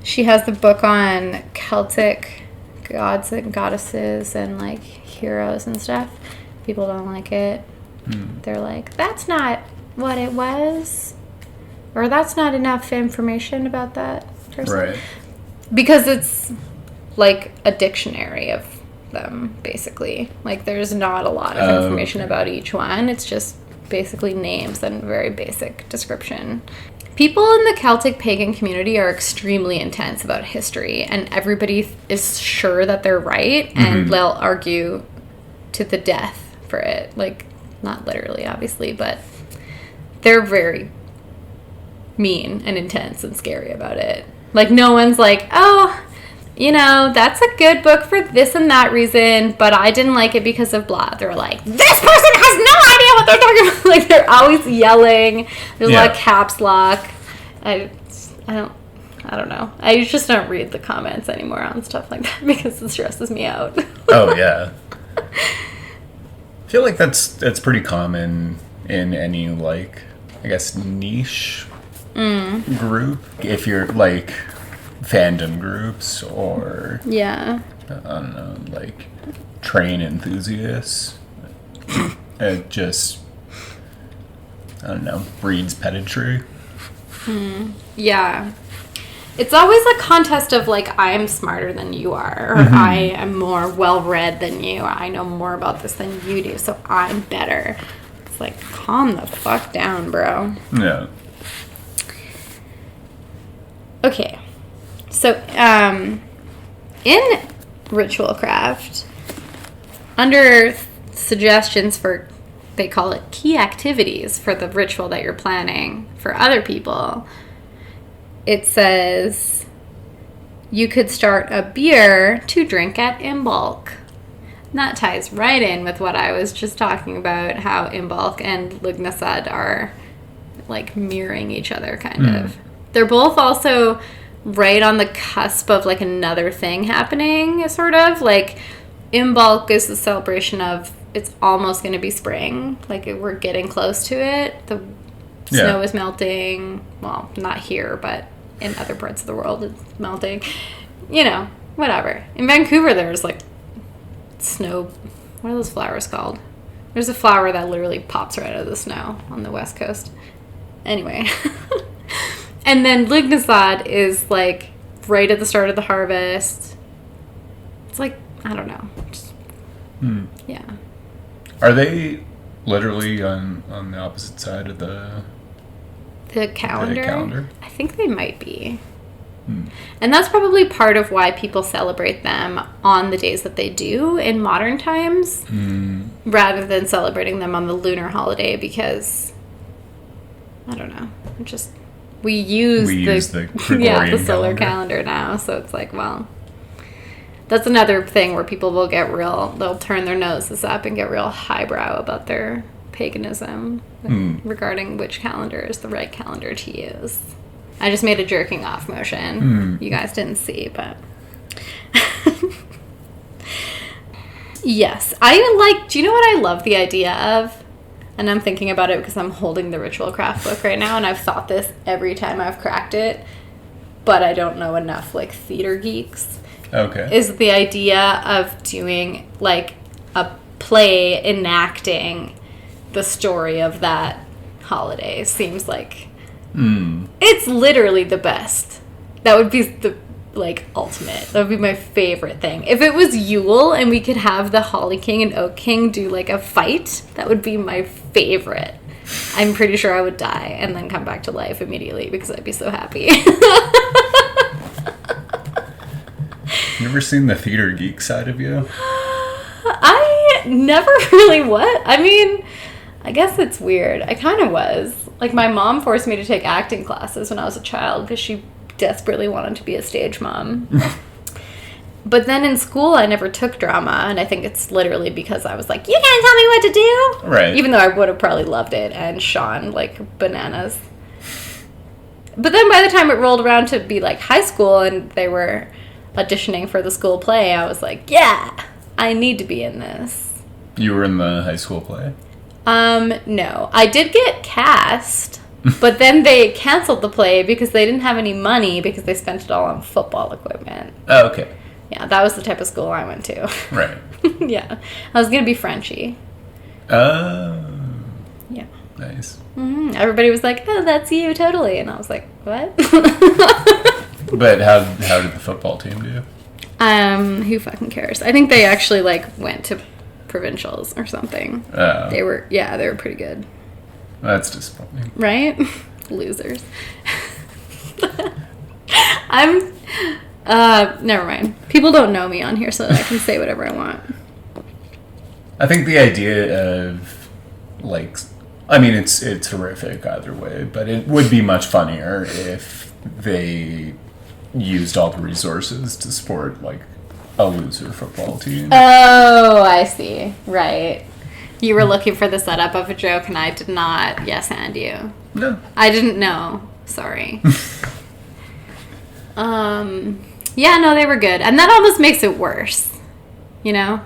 She has the book on Celtic gods and goddesses and like heroes and stuff. People don't like it. they're like, that's not what it was. Or that's not enough information about that person. Right. Because it's like a dictionary of them, basically. Like, there's not a lot of information about each one. It's just basically names and very basic description. People in the Celtic pagan community are extremely intense about history, and everybody is sure that they're right, and they'll argue to the death for it. Like, not literally, obviously, but they're very mean and intense and scary about it. Like, no one's like, oh, you know, that's a good book for this and that reason, but I didn't like it because of blah. They're like, this person has no idea what they're talking about. Like, they're always yelling. There's a lot of caps lock. I don't know. I just don't read the comments anymore on stuff like that because it stresses me out. Oh, yeah. I feel like that's pretty common in any, like, I guess, niche group. If you're, like, fandom groups or, I don't know, like, train enthusiasts. It just, I don't know, breeds pedantry. Yeah. It's always a contest of, like, I am smarter than you are, or I am more well-read than you, I know more about this than you do, so I'm better. It's like, calm the fuck down, bro. Yeah. Okay. So, in Ritual Craft, under suggestions for, they call it key activities for the ritual that you're planning for other people, it says you could start a beer to drink at Imbolc. And that ties right in with what I was just talking about, how Imbolc and Lugnasad are like mirroring each other, kind of. They're both also right on the cusp of like another thing happening, sort of. Like, Imbolc is the celebration of it's almost going to be spring. Like, we're getting close to it. The snow is melting. Well, not here, but in other parts of the world it's melting. You know, whatever. In Vancouver there's like snow. What are those flowers called? There's a flower that literally pops right out of the snow on the west coast. Anyway. And then Lugnasad is like right at the start of the harvest. It's like, I don't know. Just, yeah. Are they literally on the opposite side of the calendar? I think they might be. And that's probably part of why people celebrate them on the days that they do in modern times, rather than celebrating them on the lunar holiday, because, I don't know, we use the Gregorian the solar calendar now, so it's like, well, that's another thing where people will get they'll turn their noses up and get real highbrow about their paganism regarding which calendar is the right calendar to use. I just made a jerking off motion. You guys didn't see, but yes, do you know what I love the idea of? And I'm thinking about it because I'm holding the Ritual Craft book right now, and I've thought this every time I've cracked it, but I don't know enough, like, theater geeks. Okay. Is the idea of doing, like, a play enacting the story of that holiday. Seems like it's literally the best. That would be the, like, ultimate. That would be my favorite thing. If it was Yule and we could have the Holly King and Oak King do, like, a fight, that would be my favorite. I'm pretty sure I would die and then come back to life immediately because I'd be so happy. You ever seen the theater geek side of you? I never really was. I mean, I guess it's weird. I kind of was. Like, my mom forced me to take acting classes when I was a child because she desperately wanted to be a stage mom. But then in school, I never took drama, and I think it's literally because I was like, you can't tell me what to do! Right. Even though I would have probably loved it and shone like bananas. But then by the time it rolled around to be like high school and they were auditioning for the school play, I was like, yeah, I need to be in this. You were in the high school play? No. I did get cast, but then they canceled the play because they didn't have any money because they spent it all on football equipment. Oh, okay. Yeah, that was the type of school I went to. Right. Yeah. I was going to be Frenchie. Oh. Nice. Mm-hmm. Everybody was like, "Oh, that's you, totally," and I was like, "What?" But how did the football team do? Who fucking cares? I think they actually like went to provincials or something. Oh. They were pretty good. That's disappointing. Right? Losers. I'm never mind. People don't know me on here, so I can say whatever I want. I think the idea of, like, I mean, it's horrific either way, but it would be much funnier if they used all the resources to support, like, a loser football team. Oh, I see. Right. You were looking for the setup of a joke, and I did not yes-and you. No. I didn't know. Sorry. Yeah, no, they were good. And that almost makes it worse, you know?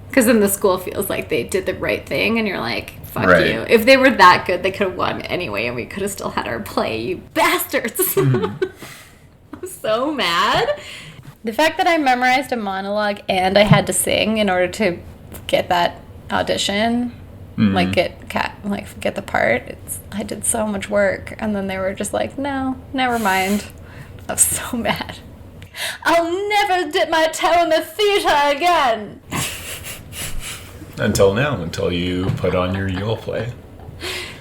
Because then the school feels like they did the right thing, and you're like, fuck you. If they were that good, they could have won anyway, and we could have still had our play, you bastards. I'm so mad. The fact that I memorized a monologue and I had to sing in order to get that audition, like get the part, I did so much work, and then they were just like, no, never mind. I was so mad. I'll never dip my toe in the theater again. Until you put on your Yule play.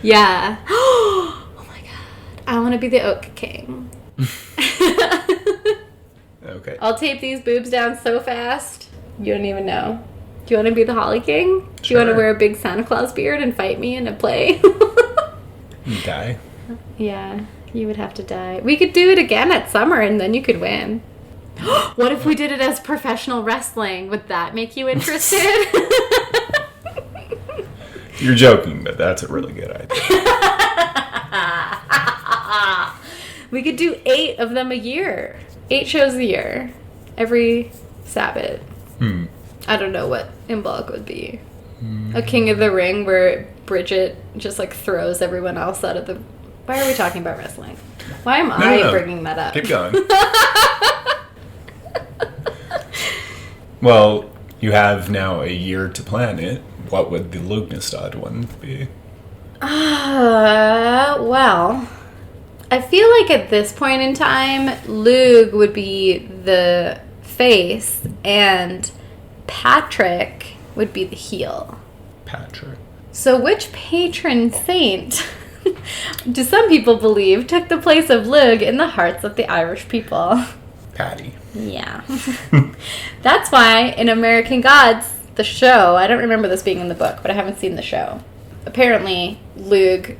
Yeah. Oh my god. I want to be the Oak King. Okay. I'll tape these boobs down so fast. You don't even know. Do you want to be the Holly King? Do you want to wear a big Santa Claus beard and fight me in a play? You die. Yeah, you would have to die. We could do it again at summer and then you could win. What if we did it as professional wrestling? Would that make you interested? You're joking, but that's a really good idea. We could do 8 of them a year. 8 shows a year. Every Sabbath. I don't know what Imbolc would be. A King of the Ring where Bridget just like throws everyone else out of the... Why are we talking about wrestling? Why am I bringing that up? Keep going. Well, you have now a year to plan it. What would the Lugnestad one be? Well, I feel like at this point in time, Lug would be the face and Patrick would be the heel. Patrick. So which patron saint do some people believe took the place of Lug in the hearts of the Irish people? Patty. Yeah. That's why in American Gods, the show, I don't remember this being in the book, but I haven't seen the show. Apparently, Lug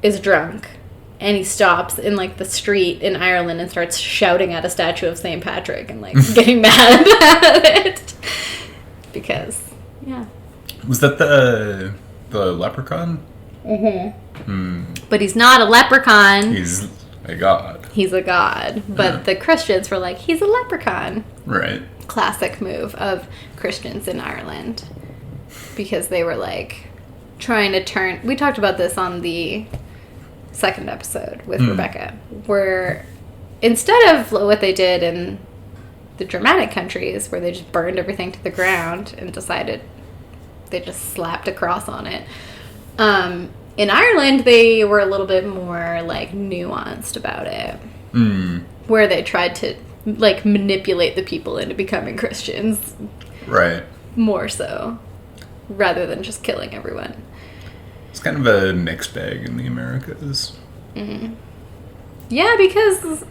is drunk, and he stops in, like, the street in Ireland and starts shouting at a statue of St. Patrick and, like, getting mad at it. Because, yeah. Was that the leprechaun? But he's not a leprechaun. He's a god. He's a god. But the Christians were like, he's a leprechaun. Right. Classic move of Christians in Ireland. Because they were, like, trying to turn... We talked about this on the second episode with Rebecca. Where instead of what they did in the Germanic countries, where they just burned everything to the ground and decided they just slapped a cross on it. In Ireland, they were a little bit more, like, nuanced about it. Where they tried to, like, manipulate the people into becoming Christians. Right. More so. Rather than just killing everyone. It's kind of a mixed bag in the Americas. Yeah, because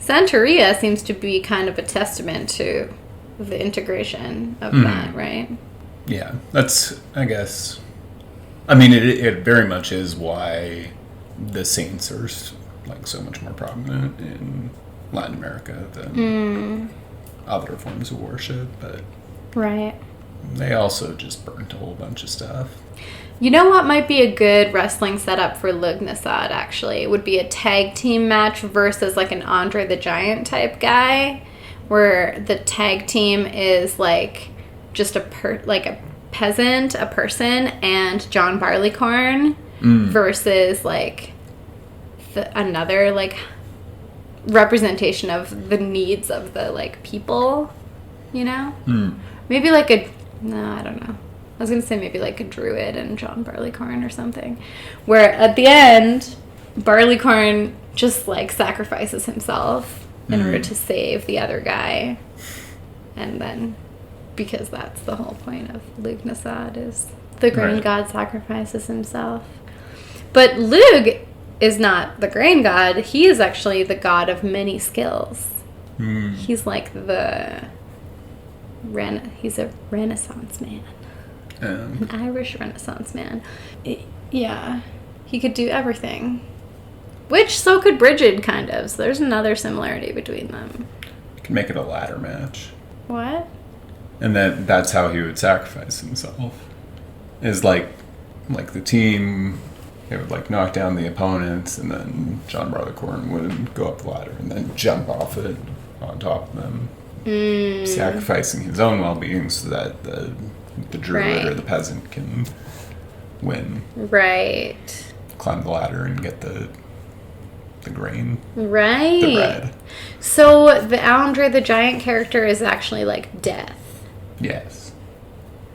Santeria seems to be kind of a testament to the integration of that, right? Yeah, that's, I guess... I mean, it very much is why the saints are, like, so much more prominent in Latin America than other forms of worship, but... Right. They also just burnt a whole bunch of stuff. You know what might be a good wrestling setup for Lugnasad, actually? It would be a tag team match versus, like, an Andre the Giant type guy, where the tag team is, like, just a peasant, a person, and John Barleycorn versus, like, another, like, representation of the needs of the, like, people, you know? Maybe, like, no, I don't know. I was going to say maybe like a druid and John Barleycorn or something. Where at the end, Barleycorn just like sacrifices himself in order to save the other guy. And then, because that's the whole point of Lughnasadh, is the grain god sacrifices himself. But Lugh is not the grain god. He is actually the god of many skills. He's like he's a Renaissance man. An Irish Renaissance man. Yeah. He could do everything. Which, so could Brigid, kind of. So there's another similarity between them. You can make it a ladder match. What? And that's how he would sacrifice himself. Is like the team, they would like knock down the opponents, and then John Barleycorn would go up the ladder and then jump off it on top of them, sacrificing his own well-being so that the druid or the peasant can win. Right. Climb the ladder and get the grain. Right. The bread. So the Alundra, the giant character, is actually like death. Yes.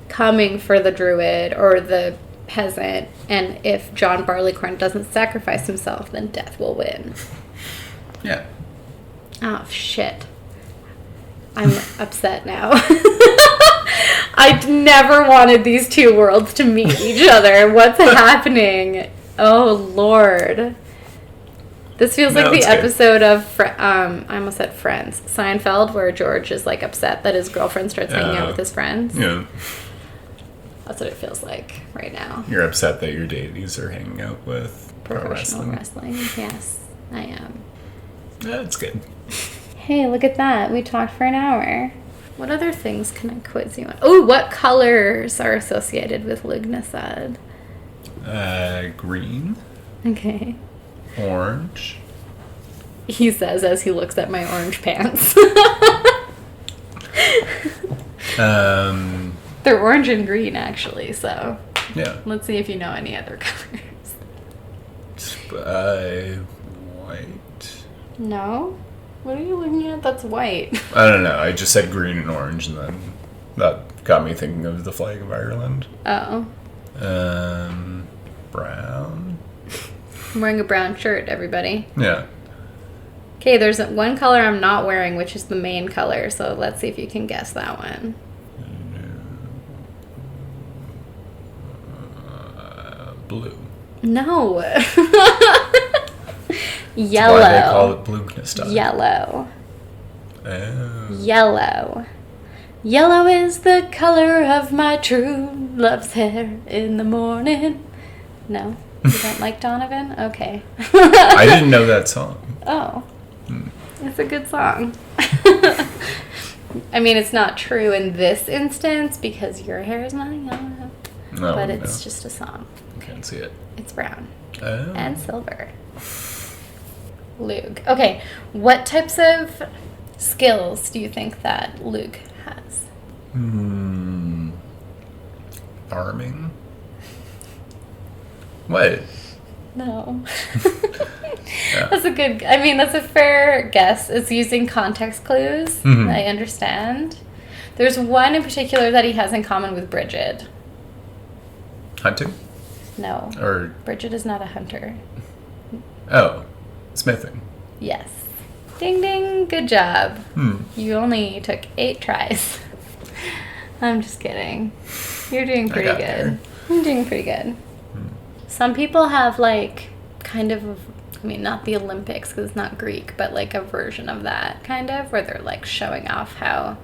Coming for the druid or the peasant, and if John Barleycorn doesn't sacrifice himself, then death will win. Yeah. Oh, shit. I'm upset now. I never wanted these two worlds to meet each other. What's happening? Oh, Lord. This feels like the episode of, I almost said Friends, Seinfeld, where George is like upset that his girlfriend starts hanging out with his friends. Yeah. That's what it feels like right now. You're upset that your deities are hanging out with Professional wrestling. Yes, I am. That's good. Hey, look at that. We talked for an hour. What other things can I quiz you on? Oh, what colors are associated with Lughnasadh? Green. Okay. Orange. He says as he looks at my orange pants. They're orange and green, actually, so... Yeah. Let's see if you know any other colors. White. No? What are you looking at? That's white. I don't know. I just said green and orange, and then that got me thinking of the flag of Ireland. Oh. Brown. I'm wearing a brown shirt, everybody. Yeah. Okay, there's one color I'm not wearing, which is the main color, so let's see if you can guess that one. Blue. No. Yellow. That's why they call it Lughnasadh. Yellow. Oh. Yellow. Yellow is the color of my true love's hair in the morning. No? You don't like Donovan? Okay. I didn't know that song. Oh. It's a good song. I mean, it's not true in this instance because your hair is not yellow. No, but it's just a song. Can't see it. It's brown. Oh. And silver. Lugh. Okay, what types of skills do you think that Lugh has? Farming? What? No. Yeah. That's a fair guess. It's using context clues. Mm-hmm. I understand. There's one in particular that he has in common with Brigid. Hunting? No. Or... Brigid is not a hunter. Oh. Smithing. Yes. Ding ding. Good job. You only took 8 tries. I'm just kidding. You're doing pretty good. There. You're doing pretty good. Some people have not the Olympics because it's not Greek, but like a version of that kind of where they're like showing off how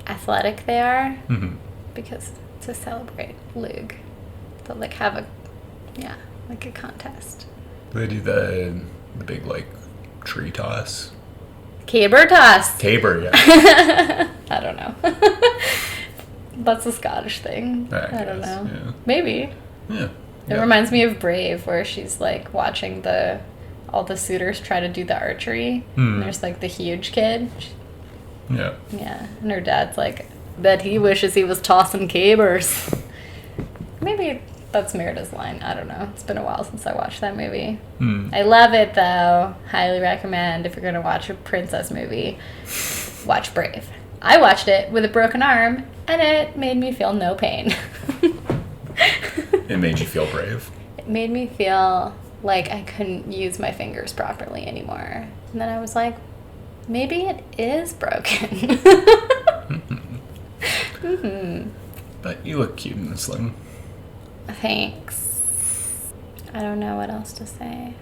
athletic they are because to celebrate Lugh. They'll like have a contest. They do the big like tree toss. Caber toss. Caber, yeah. I don't know. That's a Scottish thing. I don't know. Yeah. Maybe. Yeah. It reminds me of Brave, where she's like watching all the suitors try to do the archery. And there's like the huge kid. Yeah. Yeah. And her dad's like, bet he wishes he was tossing cabers. Maybe that's Merida's line. I don't know. It's been a while since I watched that movie. I love it though. Highly recommend if you're going to watch a princess movie, watch Brave. I watched it with a broken arm and it made me feel no pain. It made you feel brave. It made me feel like I couldn't use my fingers properly anymore. And then I was like, maybe it is broken. Mm-hmm. But you look cute in the sling. Thanks. I don't know what else to say.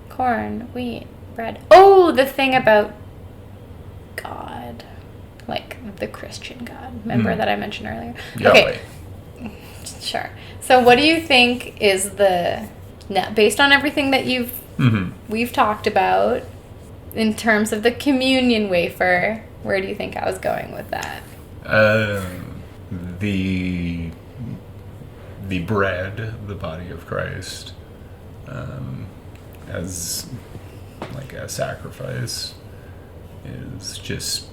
Corn, wheat, bread. Oh, the thing about God. Like the Christian God. Remember that I mentioned earlier? Yahweh. Okay. Sure. So what do you think is based on everything that we've talked about in terms of the communion wafer, where do you think I was going with that? The bread, the body of Christ, as like a sacrifice, is just,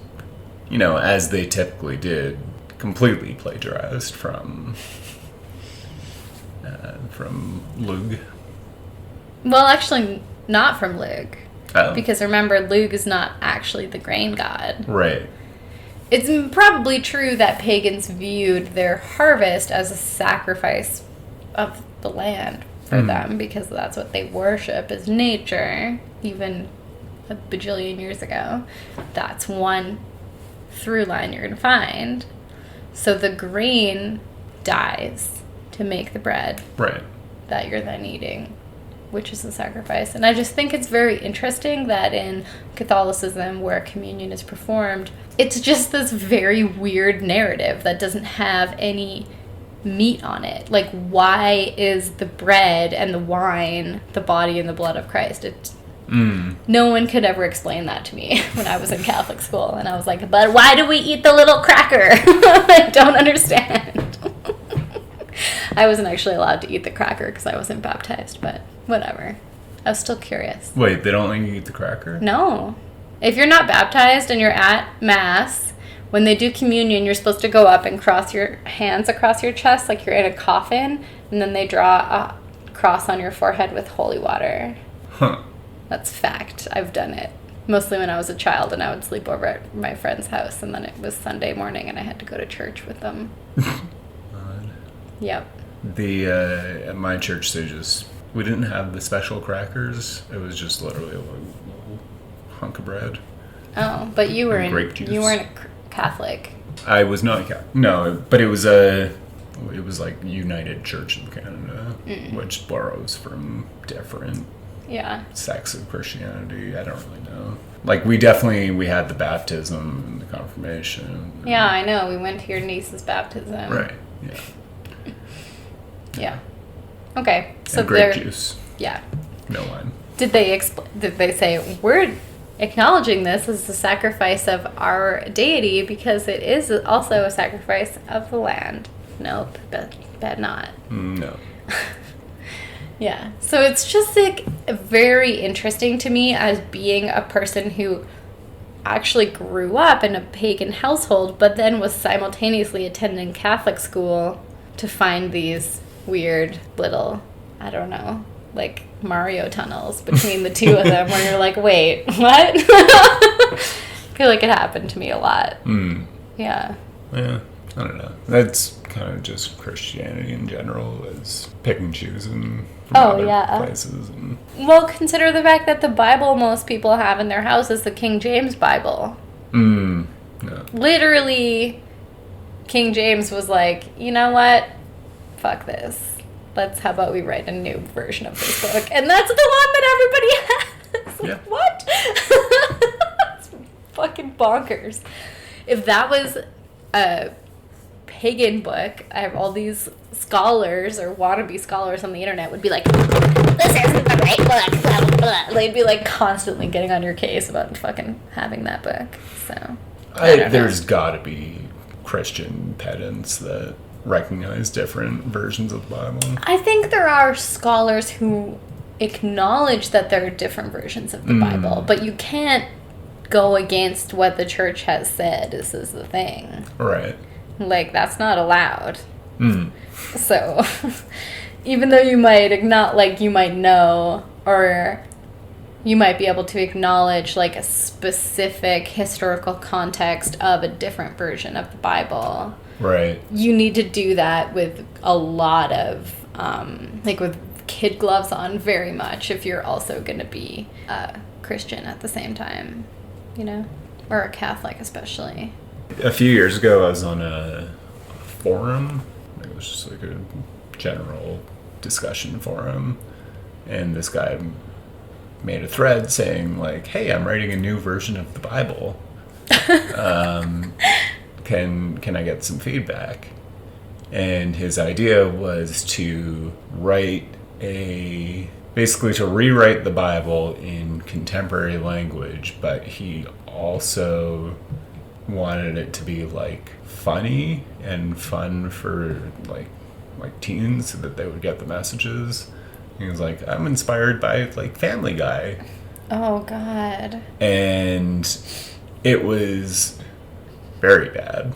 as they typically did, completely plagiarized from Lug. Well, actually, not from Lug. Oh. Because remember, Lug is not actually the grain god. Right. It's probably true that pagans viewed their harvest as a sacrifice of the land for them, because that's what they worship, is nature, even a bajillion years ago. That's one through line you're going to find. So the grain dies to make the bread that you're then eating, which is the sacrifice. And I just think it's very interesting that in Catholicism, where communion is performed, it's just this very weird narrative that doesn't have any meat on it. Like, why is the bread and the wine the body and the blood of Christ? No one could ever explain that to me when I was in Catholic school. And I was like, but why do we eat the little cracker? I don't understand. I wasn't actually allowed to eat the cracker because I wasn't baptized, but whatever. I was still curious. Wait, they don't let you eat the cracker? No. If you're not baptized and you're at Mass, when they do communion, you're supposed to go up and cross your hands across your chest like you're in a coffin, and then they draw a cross on your forehead with holy water. Huh. That's fact. I've done it. Mostly when I was a child and I would sleep over at my friend's house, and then it was Sunday morning and I had to go to church with them. Yep. At my church, we didn't have the special crackers. It was just literally a little hunk of bread. Oh, but you were grape juice. You weren't a Catholic. I was not Catholic. No, but it was like United Church of Canada, which borrows from different sects of Christianity. I don't really know. Like, we had the baptism and the confirmation. Yeah, I know. We went to your niece's baptism. Right. Yeah. Yeah. Okay. So and grape juice. Yeah. No wine. Did they say, we're acknowledging this as the sacrifice of our deity because it is also a sacrifice of the land? Nope. Bet not. No. Yeah. So it's just like very interesting to me as being a person who actually grew up in a pagan household, but then was simultaneously attending Catholic school, to find these weird little, I don't know, like Mario tunnels between the two of them where you're like, wait, what? I feel like it happened to me a lot. Yeah. Yeah, I don't know. That's kind of just Christianity in general, is pick and choosing from other places. And well, consider the fact that the Bible most people have in their house is the King James Bible. No. Literally, King James was like, you know what? Fuck this. How about we write a new version of this book? And that's the one that everybody has. Like, what? It's fucking bonkers. If that was a pagan book, I have all these scholars or wannabe scholars on the internet would be like, this isn't the right book, blah, blah, blah. They'd be like constantly getting on your case about fucking having that book. So there's gotta be Christian pedants that recognize different versions of the Bible. I think there are scholars who acknowledge that there are different versions of the Bible, but you can't go against what the church has said. This is the thing. Right. Like, that's not allowed. So, even though you might you might know, or you might be able to acknowledge, like, a specific historical context of a different version of the Bible, Right. You need to do that with a lot of, like with kid gloves on very much if you're also going to be a Christian at the same time, you know? Or a Catholic especially. A few years ago, I was on a forum. It was just like a general discussion forum. And this guy made a thread saying, like, hey, I'm writing a new version of the Bible. Can I get some feedback? And his idea was to basically to rewrite the Bible in contemporary language, but he also wanted it to be like funny and fun for like teens so that they would get the messages. He was like, I'm inspired by like Family Guy. Oh God. And it was very bad.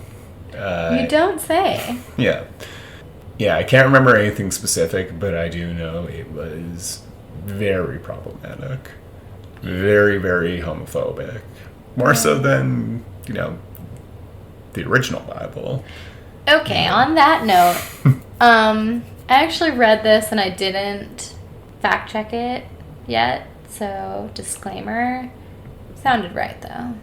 You don't say. Yeah. Yeah, I can't remember anything specific, but I do know it was very problematic. Very, very homophobic. More so than, the original Bible. Okay, on that note, I actually read this and I didn't fact check it yet, so disclaimer. Sounded right though.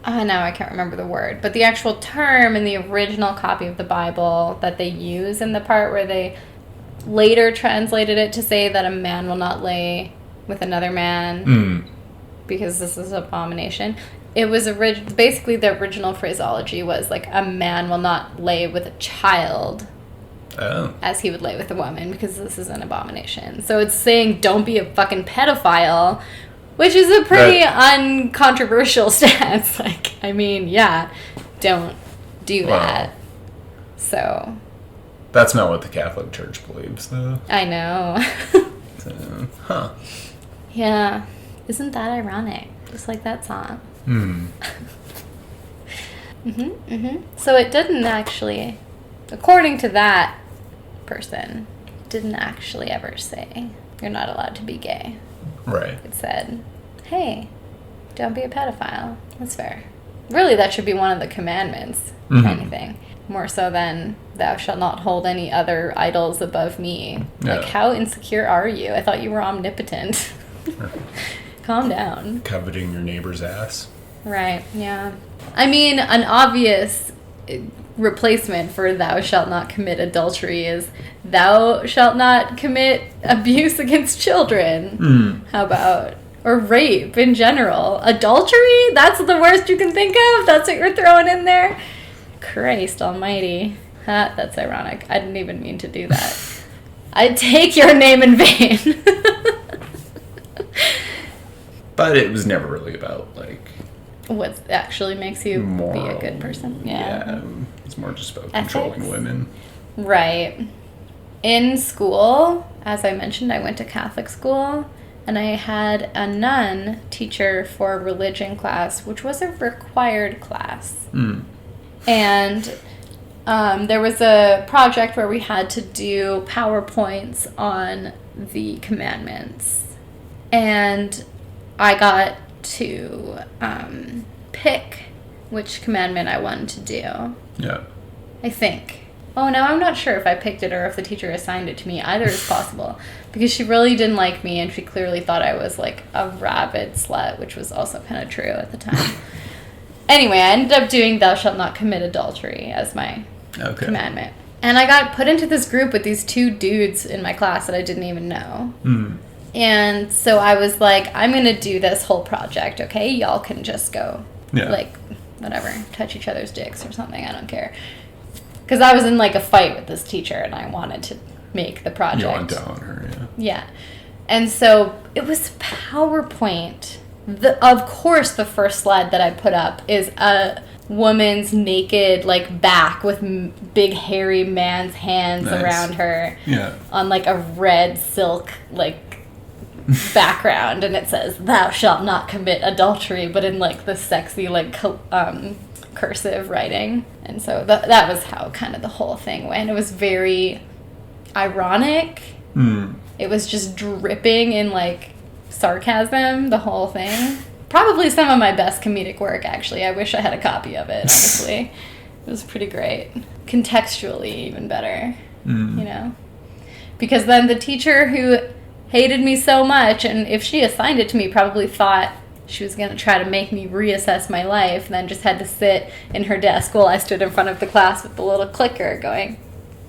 Now I can't remember the word, but the actual term in the original copy of the Bible that they use in the part where they later translated it to say that a man will not lay with another man because this is an abomination. It was basically the original phraseology was like a man will not lay with a child as he would lay with a woman because this is an abomination. So it's saying don't be a fucking pedophile, which is a pretty uncontroversial stance. Like, I mean, yeah, don't do that. So. That's not what the Catholic Church believes, though. I know. So, Yeah. Isn't that ironic? Just like that song. So it didn't actually, according to that person, didn't actually ever say you're not allowed to be gay. Right. It said, hey, don't be a pedophile. That's fair. Really, that should be one of the commandments, if anything. More so than, thou shalt not hold any other idols above me. Yeah. Like, how insecure are you? I thought you were omnipotent. Calm down. Coveting your neighbor's ass. Right, yeah. I mean, an obvious replacement for thou shalt not commit adultery is thou shalt not commit abuse against children. How about? Or rape in general. Adultery? That's the worst you can think of? That's what you're throwing in there? Christ almighty. That's ironic. I didn't even mean to do that. I take your name in vain. But it was never really about, like... What actually makes you moral, be a good person. Yeah. It's more just about Ethics? controlling women. Right. In school, as I mentioned, I went to Catholic school, and I had a nun teacher for religion class, which was a required class. And there was a project where we had to do PowerPoints on the commandments. And I got to pick which commandment I wanted to do. Yeah. I think. Oh, now I'm not sure if I picked it or if the teacher assigned it to me. Either is possible. Because she really didn't like me and she clearly thought I was like a rabid slut, which was also kind of true at the time. Anyway, I ended up doing thou shalt not commit adultery as my commandment. And I got put into this group with these two dudes in my class that I didn't even know. And so I was like, I'm going to do this whole project, okay? Y'all can just go, like, whatever, touch each other's dicks or something. I don't care. Because I was in, like, a fight with this teacher, and I wanted to make the project. You wanted to own her, yeah. Yeah. And so it was PowerPoint. Of course, the first slide that I put up is a woman's naked, like, back with big, hairy man's hands around her. Yeah. On, like, a red silk, like, background, and it says thou shalt not commit adultery, but in like the sexy like cursive writing. And so that was how kind of the whole thing went. It was very ironic. It was just dripping in like sarcasm, the whole thing. Probably some of my best comedic work, actually. I wish I had a copy of it, honestly. It was pretty great. Contextually, even better, you know? Because then the teacher who hated me so much, and if she assigned it to me, probably thought she was going to try to make me reassess my life, and then just had to sit in her desk while I stood in front of the class with the little clicker going,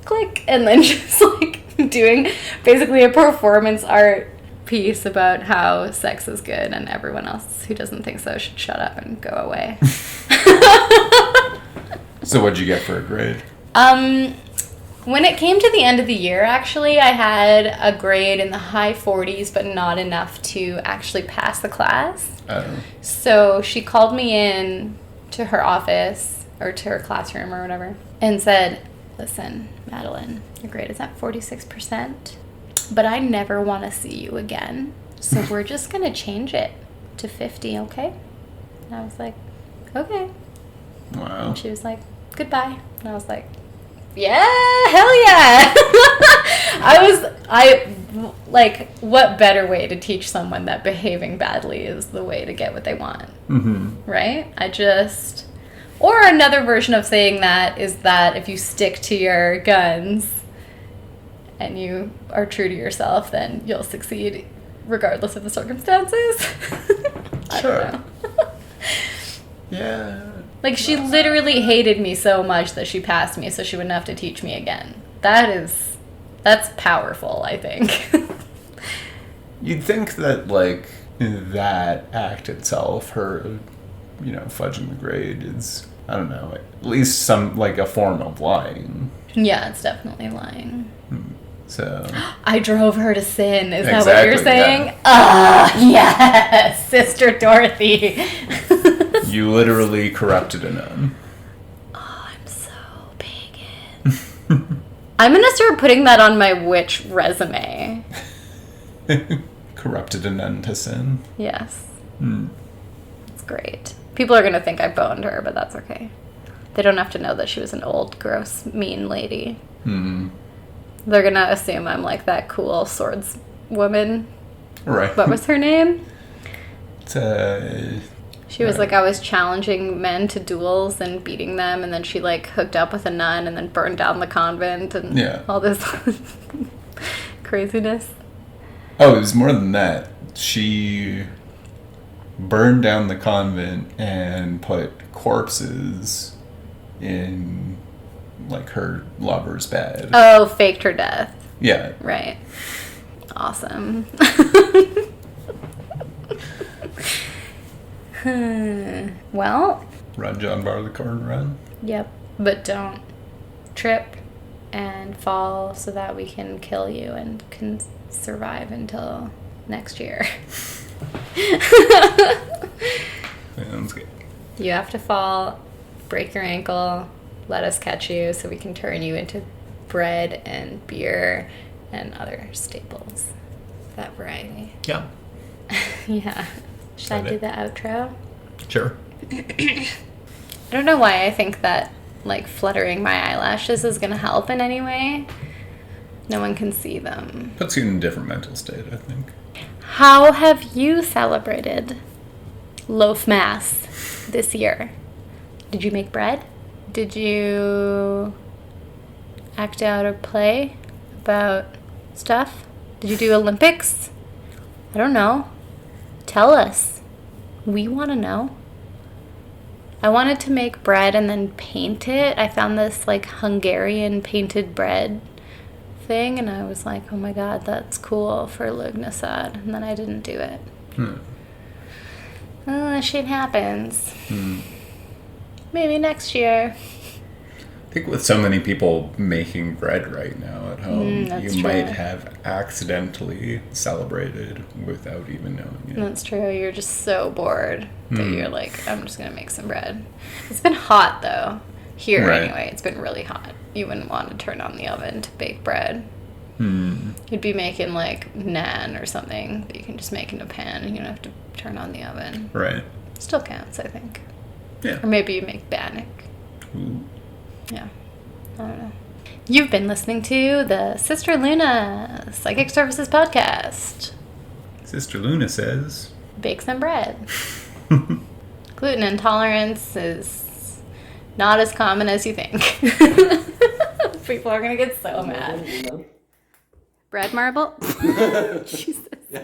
click, and then just, like, doing basically a performance art piece about how sex is good, and everyone else who doesn't think so should shut up and go away. So what'd you get for a grade? When it came to the end of the year, actually, I had a grade in the high 40s, but not enough to actually pass the class. Oh. So she called me in to her office, or to her classroom or whatever, and said, listen, Madeline, your grade is at 46%, but I never want to see you again. So we're just going to change it to 50, okay? And I was like, okay. Wow. And she was like, goodbye. And I was like, yeah, hell yeah. What better way to teach someone that behaving badly is the way to get what they want? Right? Or another version of saying that is that if you stick to your guns and you are true to yourself, then you'll succeed regardless of the circumstances. Sure. I don't know. Yeah. Like, she literally hated me so much that she passed me so she wouldn't have to teach me again. That's powerful, I think. You'd think that, like, that act itself, her, fudging the grade is, I don't know, at least some, like, a form of lying. Yeah, it's definitely lying. So. I drove her to sin. Is Exactly, that what you're saying? Yeah. Ah, yes, Sister Dorothy. You literally corrupted a nun. Oh, I'm so pagan. I'm going to start putting that on my witch resume. Corrupted a nun to sin. Yes. It's great. People are going to think I boned her, but that's okay. They don't have to know that she was an old, gross, mean lady. They're going to assume I'm like that cool swords woman. Right. What was her name? She was like, I was challenging men to duels and beating them, and then she, like, hooked up with a nun and then burned down the convent and all this craziness. Oh, it was more than that. She burned down the convent and put corpses in, like, her lover's bed. Oh, faked her death. Yeah. Right. Awesome. Well. Run, John Barleycorn, run. Yep. But don't trip and fall so that we can kill you and can survive until next year. Sounds good. You have to fall, break your ankle, let us catch you so we can turn you into bread and beer and other staples. That variety. Yeah. Yeah. Should I do the outro? Sure. I don't know why I think that, like, fluttering my eyelashes is going to help in any way. No one can see them. Puts you in a different mental state, I think. How have you celebrated Loaf Mass this year? Did you make bread? Did you act out a play about stuff? Did you do Olympics? I don't know. Tell us. We want to know. I wanted to make bread and then paint it. I found this, like, Hungarian painted bread thing, and I was like, oh my god, that's cool for Lugnasad. And then I didn't do it. Oh, shit happens. Maybe next year. I think with so many people making bread right now at home, you might have accidentally celebrated without even knowing it. That's true. You're just so bored that you're like, I'm just going to make some bread. It's been hot, though. Here, anyway. It's been really hot. You wouldn't want to turn on the oven to bake bread. You'd be making, like, naan or something that you can just make in a pan and you don't have to turn on the oven. Right. Still counts, I think. Yeah. Or maybe you make bannock. Ooh. Yeah. I don't know. You've been listening to the Sister Luna Psychic Services Podcast. Sister Luna says... Bake some bread. Gluten intolerance is Not as common as you think. People are gonna get so mad. Bread marble? Jesus. Yeah.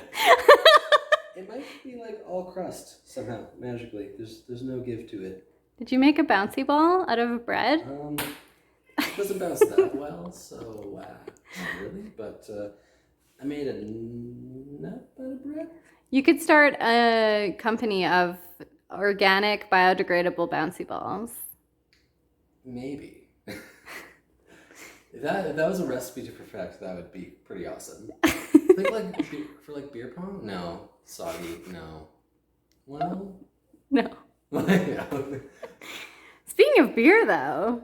It might be like all crust somehow, magically. There's no give to it. Did you make a bouncy ball out of bread? It doesn't bounce that well, so not really. But I made a nut butter bread. You could start a company of organic, biodegradable bouncy balls. Maybe. If that was a recipe to perfect, that would be pretty awesome. For beer pong? No. Soggy? No. Well? No. Yeah. Speaking of beer, though,